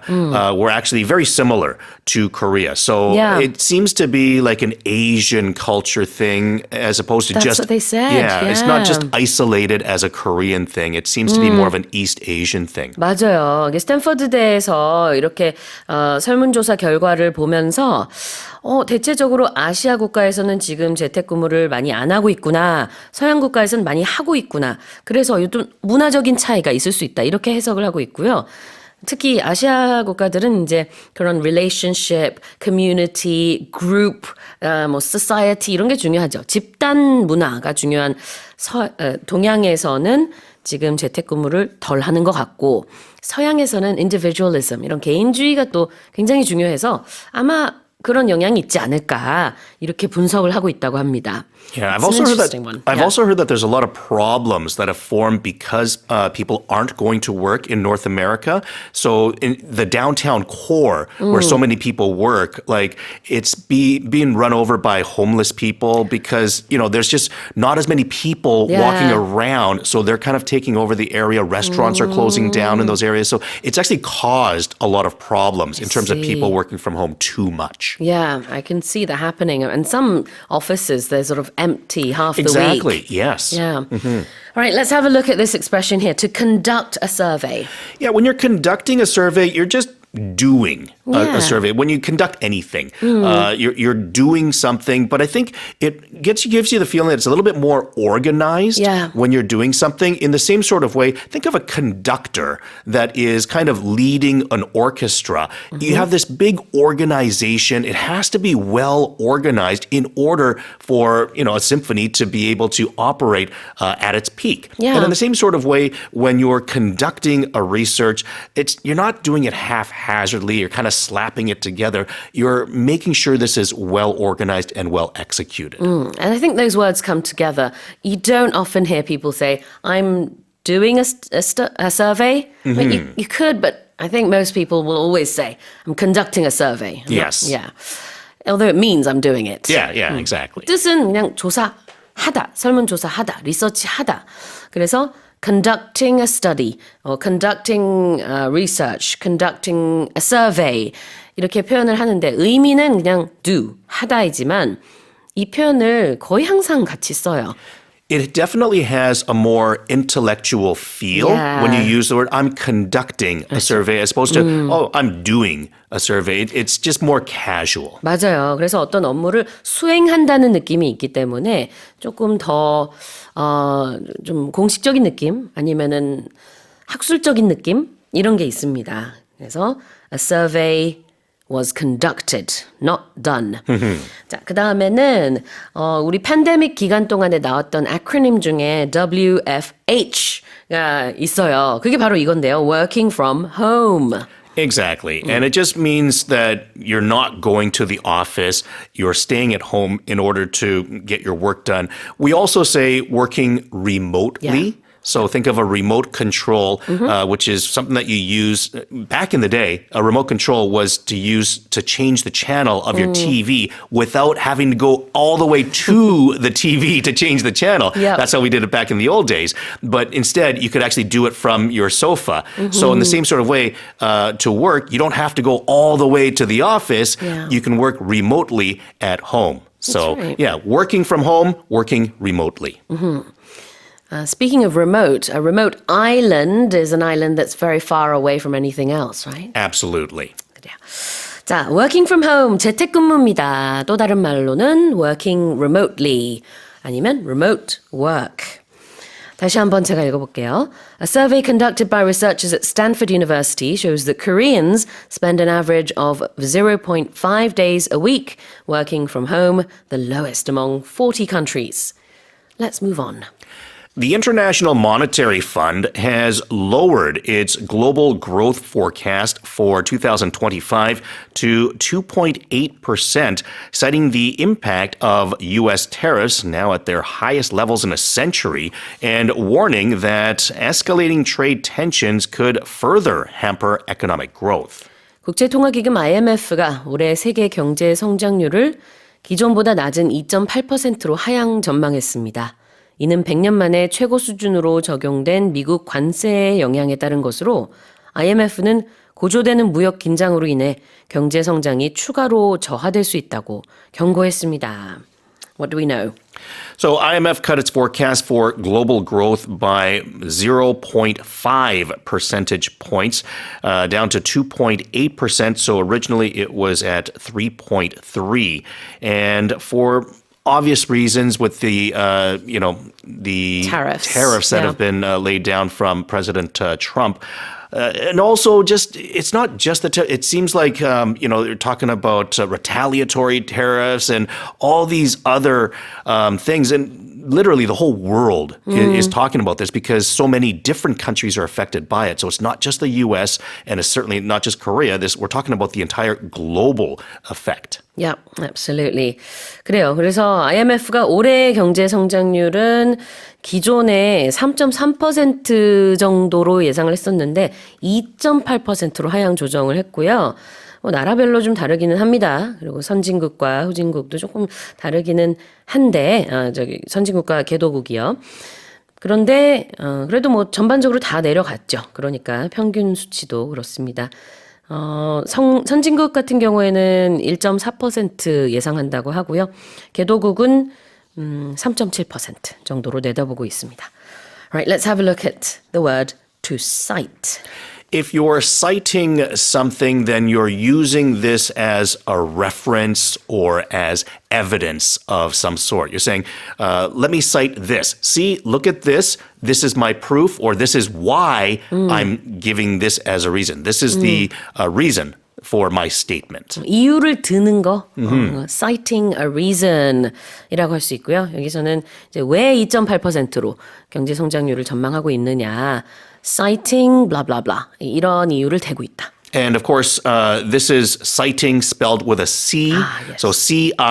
were actually very similar to Korea. So it seems to be like an Asian culture thing as opposed to That's just... what they said. Yeah, it's not just isolated as a Korean thing. It seems to be more of an East Asian thing. 맞아요. 이게 스탠퍼드대에서 이렇게 설문조사 결과를 보면서 대체적으로 아시아 국가에서는 지금 재택근무를 많이 안 하고 있구나. 서양 국가에서는 많이 하고 있구나. 그래서 좀 문화적인 차이가 있을 수 있다. 이렇게 해석을 하고 있고요. 특히 아시아 국가들은 이제 그런 relationship, community, group, society 이런 게 중요하죠. 집단 문화가 중요한 동양에서는 지금 재택근무를 덜 하는 것 같고 서양에서는 individualism 이런 개인주의가 또 굉장히 중요해서 아마 그런 영향이 있지 않을까 이렇게 분석을 하고 있다고 합니다. Yeah, It's an interesting one. I've Yeah. also heard that there's a lot of problems that have formed because people aren't going to work in North America. So in the downtown core, where so many people work, like it's being run over by homeless people because there's just not as many people walking around. So they're kind of taking over the area. Restaurants are closing down in those areas. So it's actually caused a lot of problems in terms of people working from home too much. Yeah, I can see that happening. And some offices, they're sort of empty half the week. Exactly. Yes. Yeah. All right, let's have a look at this expression here, to conduct a survey. Yeah, when you're conducting a survey, you're just doing Yeah. a survey. When you conduct anything, you're doing something. But I think it gives you the feeling that it's a little bit more organized Yeah. when you're doing something. In the same sort of way, think of a conductor that is kind of leading an orchestra. You have this big organization. It has to be well organized in order for a symphony to be able to operate at its peak. Yeah. And in the same sort of way, when you're conducting a research, you're not doing it haphazardly. You're kind of slapping it together. You're making sure this is well organized and well executed. And I think those words come together. You don't often hear people say, I'm doing a survey. I mean, you could, but I think most people will always say, I'm conducting a survey. Yes. Yeah. Although it means I'm doing it. Yeah, exactly. 뜻은 그냥 조사하다, 설문조사하다, 리서치하다. 그래서 conducting a study, or conducting research, conducting a survey 이렇게 표현을 하는데 의미는 그냥 do, 하다이지만 이 표현을 거의 항상 같이 써요. It definitely has a more intellectual feel Yeah. when you use the word I'm conducting a survey as opposed to, I'm doing a survey. It's just more casual. 맞아요. 그래서 어떤 업무를 수행한다는 느낌이 있기 때문에 조금 더, 좀 공식적인 느낌 아니면은 학술적인 느낌 이런 게 있습니다. 그래서 a survey was conducted, not done. 자, 그 다음에는 우리 팬데믹 기간 동안에 나왔던 acronym 중에 WFH가 있어요. 그게 바로 이건데요. Working from home. Exactly. And it just means that you're not going to the office. You're staying at home in order to get your work done. We also say working remotely. Yeah. So think of a remote control, which is something that you use back in the day. A remote control was to change the channel of your TV without having to go all the way to the TV to change the channel. Yep. That's how we did it back in the old days. But instead, you could actually do it from your sofa. So in the same sort of way, to work, you don't have to go all the way to the office. Yeah. You can work remotely at home. So right. yeah, working from home, working remotely. Speaking of remote, a remote island is an island that's very far away from anything else, right? Absolutely. 그래요. 자, working from home, 재택근무입니다. 또 다른 말로는 working remotely 아니면 remote work. 다시 한번 제가 읽어볼게요. A survey conducted by researchers at Stanford University shows that Koreans spend an average of 0.5 days a week working from home, the lowest among 40 countries. Let's move on. The International Monetary Fund has lowered its global growth forecast for 2025 to 2.8%, citing the impact of U.S. tariffs now at their highest levels in a century, and warning that escalating trade tensions could further hamper economic growth. 국제통화기금 IMF가 올해 세계 경제 성장률을 기존보다 낮은 2.8%로 하향 전망했습니다. 이는 100년 만에 최고 수준으로 적용된 미국 관세의 영향에 따른 것으로 IMF는 고조되는 무역 긴장으로 인해 경제 성장이 추가로 저하될 수 있다고 경고했습니다. What do we know? So IMF cut its forecast for global growth by 0.5 percentage points, down to 2.8%. So originally it was at 3.3. And for obvious reasons with the the Tariffs, that yeah. have been laid down from President Trump. And also, it's not just it seems like, they're talking about retaliatory tariffs and all these other things. And literally the whole world is talking about this because so many different countries are affected by it. So it's not just the U.S. and it's certainly not just Korea. We're talking about the entire global effect. Yeah, absolutely. 그래요. 그래서 IMF가 올해 경제 성장률은 기존에 3.3% 정도로 예상을 했었는데 2.8%로 하향 조정을 했고요. 나라별로 좀 다르기는 합니다. 그리고 선진국과 후진국도 조금 다르기는 한데, 선진국과 개도국이요. 그런데, 그래도 뭐 전반적으로 다 내려갔죠. 그러니까 평균 수치도 그렇습니다. 선진국 같은 경우에는 1.4% 예상한다고 하고요. 개도국은 3.7% 정도로 내다보고 있습니다. Alright, let's have a look at the word to cite. If you're citing something, then you're using this as a reference or as evidence of some sort. You're saying, let me cite this. See, look at this. This is my proof, or this is why I'm giving this as a reason. This is the reason for my statement. 이유를 드는 거, citing a reason이라고 할 수 있고요. 여기서는 이제 왜 2.8%로 경제 성장률을 전망하고 있느냐, citing blah blah blah 이런 이유를 대고 있다. And of course, this is citing spelled with a C. Yes. So C-I-T-I-N-G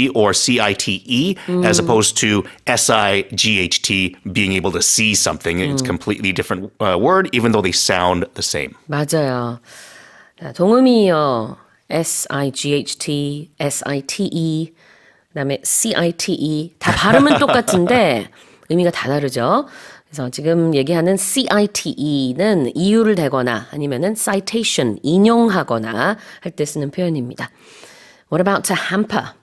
or C-I-T-E as opposed to S-I-G-H-T, being able to see something. It's a completely different word, even though they sound the same. 맞아요. 자, 동음이요. S-I-G-H-T, S-I-T-E, 그다음에 C-I-T-E 다 발음은 똑같은데 의미가 다 다르죠. 그래서 지금 얘기하는 CITE는 이유를 대거나 아니면은 citation, 인용하거나 할 때 쓰는 표현입니다. What about to hamper?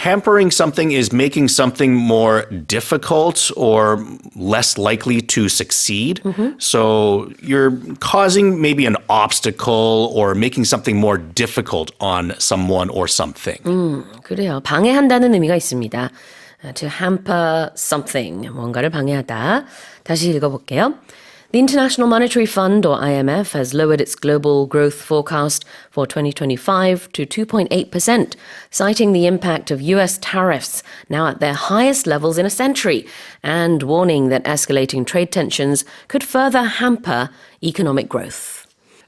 Hampering something is making something more difficult or less likely to succeed. So you're causing maybe an obstacle or making something more difficult on someone or something. 그래요. 방해한다는 의미가 있습니다. To hamper something, 뭔가를 방해하다. 다시 읽어볼게요. The International Monetary Fund, or IMF, has lowered its global growth forecast for 2025 to 2.8%, citing the impact of US tariffs now at their highest levels in a century, and warning that escalating trade tensions could further hamper economic growth.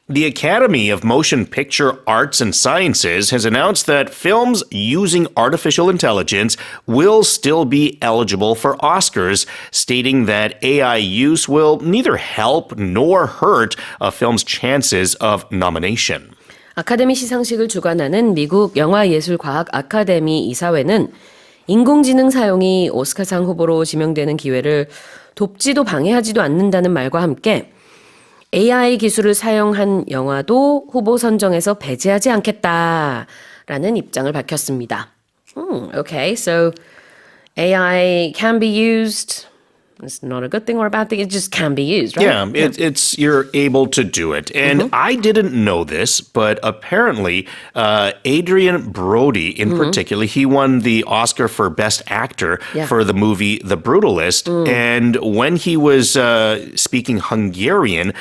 The Academy of Motion Picture Arts and Sciences has announced that films using artificial intelligence will still be eligible for Oscars, stating that AI use will neither help nor hurt a film's chances of nomination. 아카데미 시상식을 주관하는 미국 영화예술과학 아카데미 이사회는 인공지능 사용이 오스카상 후보로 지명되는 기회를 돕지도 방해하지도 않는다는 말과 함께 AI 기술을 사용한 영화도 후보 선정에서 배제하지 않겠다라는 입장을 밝혔습니다. Okay, so AI can be used. It's not a good thing or a bad thing. It just can be used, right? Yeah, it's you're able to do it. And I didn't know this, but apparently Adrian Brody in particular, he won the Oscar for Best Actor for the movie The Brutalist. And when he was speaking Hungarian,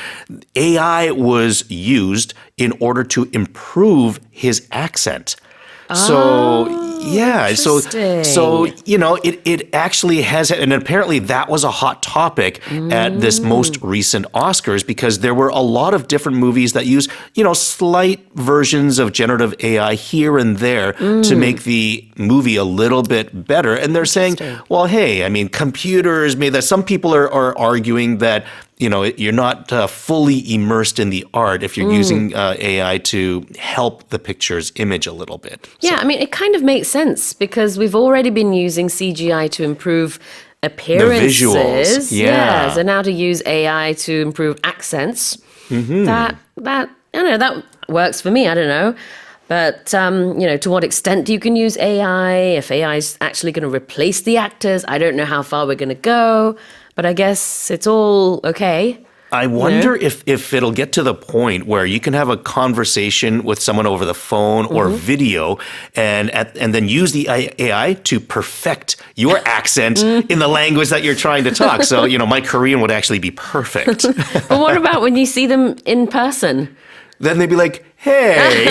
AI was used in order to improve his accent. So yeah, so you know it actually has, and apparently that was a hot topic at this most recent Oscars because there were a lot of different movies that use slight versions of generative AI here and there to make the movie a little bit better. And they're saying, well, hey, I mean, computers made that. Some people are arguing that you're not fully immersed in the art if you're using AI to help the picture's image a little bit. Yeah, I mean, it kind of makes sense because we've already been using CGI to improve appearances. The visuals, yeah. So now to use AI to improve accents, that works for me. I don't know. But, to what extent you can use AI, if AI is actually going to replace the actors, I don't know how far we're going to go. But I guess it's all okay. I wonder if it'll get to the point where you can have a conversation with someone over the phone or video and then use the AI to perfect your accent in the language that you're trying to talk. So, my Korean would actually be perfect. But what about when you see them in person? then they'd be like, hey,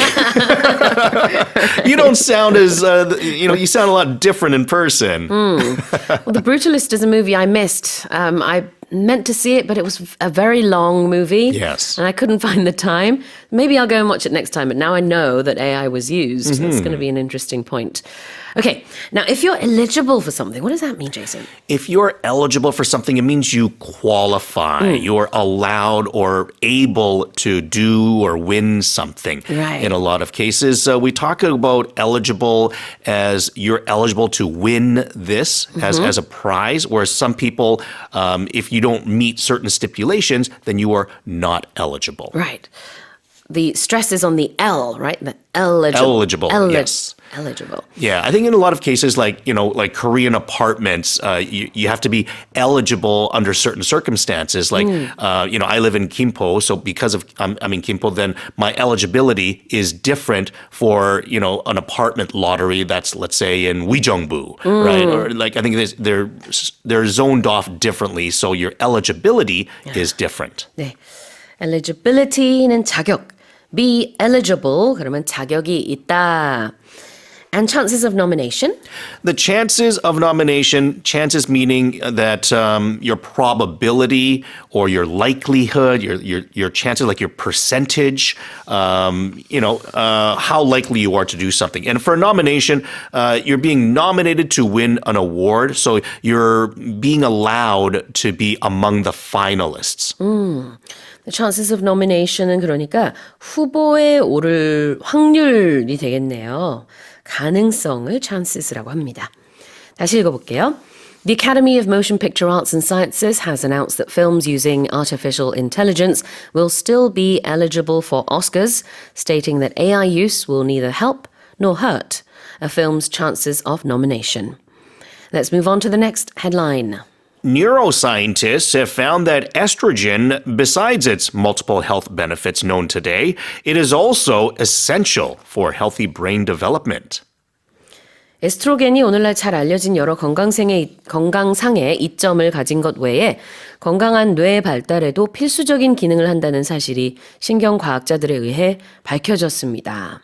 you don't sound as, you sound a lot different in person. Well, The Brutalist is a movie I missed. I meant to see it, but it was a very long movie. Yes. And I couldn't find the time. Maybe I'll go and watch it next time. But now I know that AI was used. That's going to be an interesting point. Okay. Now, if you're eligible for something, what does that mean, Jason? If you're eligible for something, it means you qualify. You're allowed or able to do or win something. Right. In a lot of cases, we talk about eligible as you're eligible to win this as a prize, whereas some people, if you don't meet certain stipulations, then you are not eligible. Right. The stress is on the L, right? The eligible. Yes. Eligible. Yeah, I think in a lot of cases, like Korean apartments, you have to be eligible under certain circumstances. Like, I live in Gimpo, so because of I'm in Gimpo, then my eligibility is different for an apartment lottery that's, let's say, in Uijeongbu, right? Or like I think they're zoned off differently, so your eligibility is different. 네. Eligibility는 자격. Be eligible. 그러면 자격이 있다. And chances of nomination? The chances of nomination, chances meaning that your probability or your likelihood, your chances, like your percentage, how likely you are to do something. And for a nomination, you're being nominated to win an award, so you're being allowed to be among the finalists. The chances of nomination은 그러니까 후보에 오를 확률이 되겠네요. 가능성을 chances라고 합니다. 다시 읽어볼게요. The Academy of Motion Picture Arts and Sciences has announced that films using artificial intelligence will still be eligible for Oscars, stating that AI use will neither help nor hurt a film's chances of nomination. Let's move on to the next headline. Neuroscientists have found that estrogen, besides its multiple health benefits known today, it is also essential for healthy brain development. 에스트로겐이 오늘날 잘 알려진 여러 건강상의 이점을 가진 것 외에 건강한 뇌 발달에도 필수적인 기능을 한다는 사실이 신경과학자들에 의해 밝혀졌습니다.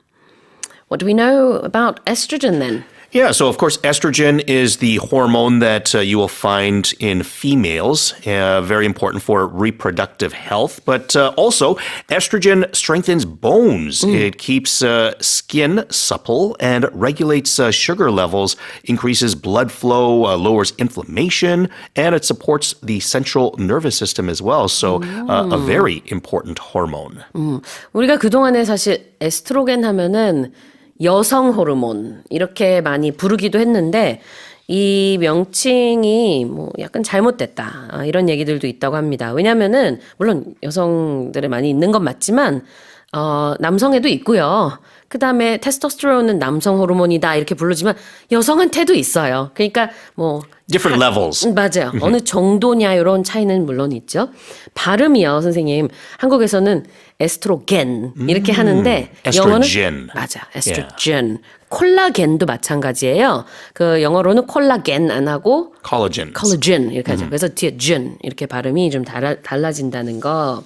What do we know about estrogen then? Yeah, so of course, estrogen is the hormone that you will find in females, very important for reproductive health. But also, estrogen strengthens bones. It keeps skin supple and regulates sugar levels, increases blood flow, lowers inflammation, and it supports the central nervous system as well. So a very important hormone. 우리가 그동안에 사실 에스트로겐 하면은 여성 호르몬 이렇게 많이 부르기도 했는데 이 명칭이 뭐 약간 잘못됐다 이런 얘기들도 있다고 합니다. 왜냐하면은 물론 여성들에 많이 있는 건 맞지만 남성에도 있고요. 그 다음에 테스토스테론은 남성 호르몬이다 이렇게 부르지만 여성한테도 있어요. 그러니까 뭐 Different levels. 맞아요. 어느 정도냐 이런 차이는 물론 있죠. 발음이요, 선생님. 한국에서는 에스트로겐 이렇게 하는데 estrogen. 영어는 맞아. 에스트로겐. 콜라겐도 마찬가지예요. 그 영어로는 콜라겐 안 하고 Collagen. 콜라겐 이렇게 하죠. 그래서 뒤에 gen 이렇게 발음이 좀 달라진다는 거.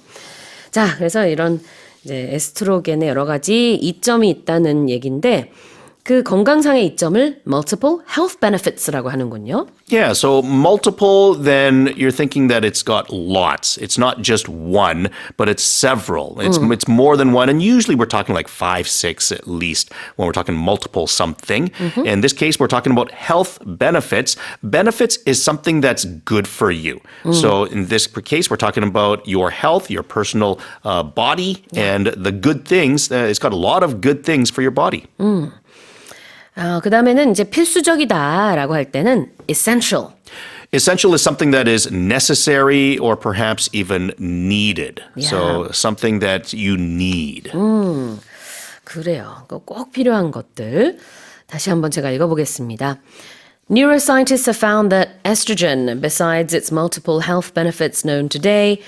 자, 그래서 이런 이제 에스트로겐의 여러 가지 이점이 있다는 얘기인데 그 건강상의 이점을 multiple health benefits라고 하는군요. Yeah, so multiple, then you're thinking that it's got lots. It's not just one, but it's several. It's more than one. And usually we're talking like 5, 6 at least when we're talking multiple something. In this case, we're talking about health benefits. Benefits is something that's good for you. So in this case, we're talking about your health, your personal body, and the good things. It's got a lot of good things for your body. 그 다음에는 이제 필수적이다라고 할 때는 essential. Essential is something that is necessary or perhaps even needed. Yeah. So something that you need. 그래요. 꼭 필요한 것들. 다시 한번 제가 읽어보겠습니다. Neuroscientists have found that estrogen, besides its multiple health benefits known today,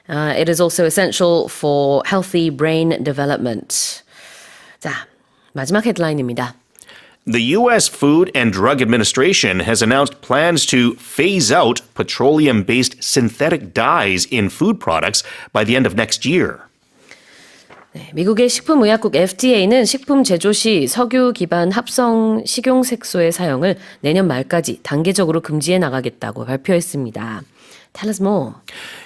it is also essential for healthy brain development. 자, 마지막 헤드라인입니다. The U.S. Food and Drug Administration has announced plans to phase out petroleum-based synthetic dyes in food products by the end of next year. 네, 미국의 식품의약국 FDA는 식품 제조 시 석유 기반 합성 식용색소의 사용을 내년 말까지 단계적으로 금지해 나가겠다고 발표했습니다. Tell us more.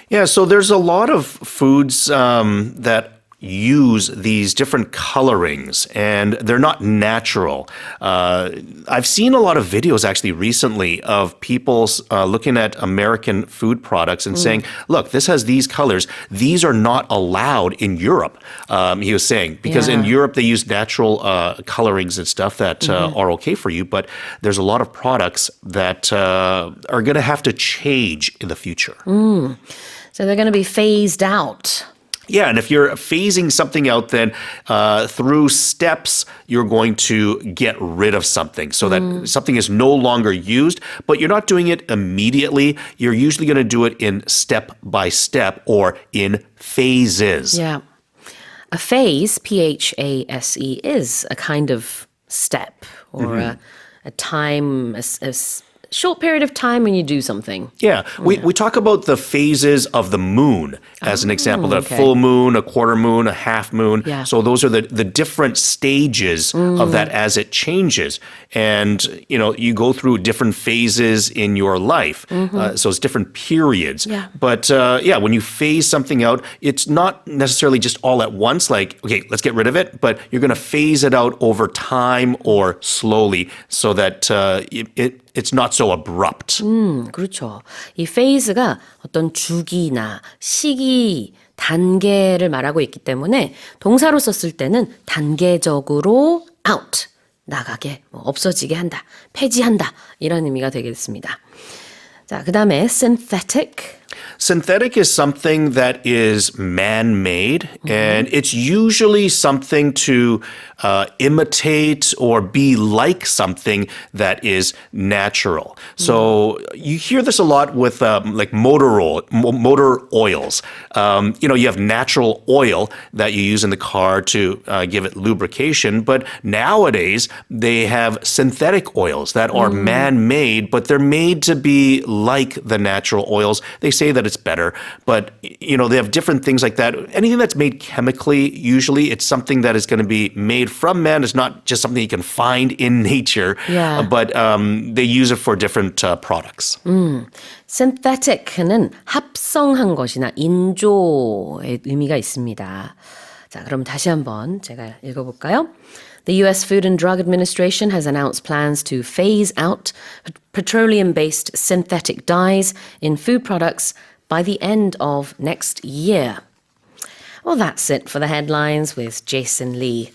Yeah, so there's a lot of foods that use these different colorings and they're not natural. I've seen a lot of videos actually recently of people looking at American food products and saying, look, this has these colors. These are not allowed in Europe, he was saying, because in Europe they use natural colorings and stuff that are okay for you, but there's a lot of products that are going to have to change in the future. So they're going to be phased out. Yeah, and if you're phasing something out, then through steps, you're going to get rid of something so that something is no longer used, but you're not doing it immediately. You're usually going to do it in step by step or in phases. Yeah. A phase, P-H-A-S-E, is a kind of step or a time, a short period of time when you do something. Yeah, we talk about the phases of the moon as an example. The okay. full moon, a quarter moon, a half moon. Yeah. So those are the different stages of that as it changes. And, you know, you go through different phases in your life. So it's different periods. Yeah. But when you phase something out, it's not necessarily just all at once, like, okay, let's get rid of it. But you're going to phase it out over time or slowly so that it's not so abrupt. 그렇죠. 이 phase가 어떤 주기나 시기, 단계를 말하고 있기 때문에 동사로 썼을 때는 단계적으로 out, 나가게, 없어지게 한다, 폐지한다 이런 의미가 되겠습니다. 자, 그 다음에 synthetic. Synthetic is something that is man-made, and it's usually something to imitate or be like something that is natural. So you hear this a lot with like motor oils. You have natural oil that you use in the car to give it lubrication, but nowadays they have synthetic oils that are man-made, but they're made to be like the natural oils. They say that it's better, but they have different things like that. Anything that's made chemically, usually it's something that is going to be made from man. It's not just something you can find in nature, but they use it for different products. synthetic는 합성한 것이나 인조의 의미가 있습니다. 자, 그럼 다시 한번 제가 읽어볼까요? The U.S. Food and Drug Administration has announced plans to phase out petroleum-based synthetic dyes in food products by the end of next year. Well, that's it for the headlines with Jason Lee.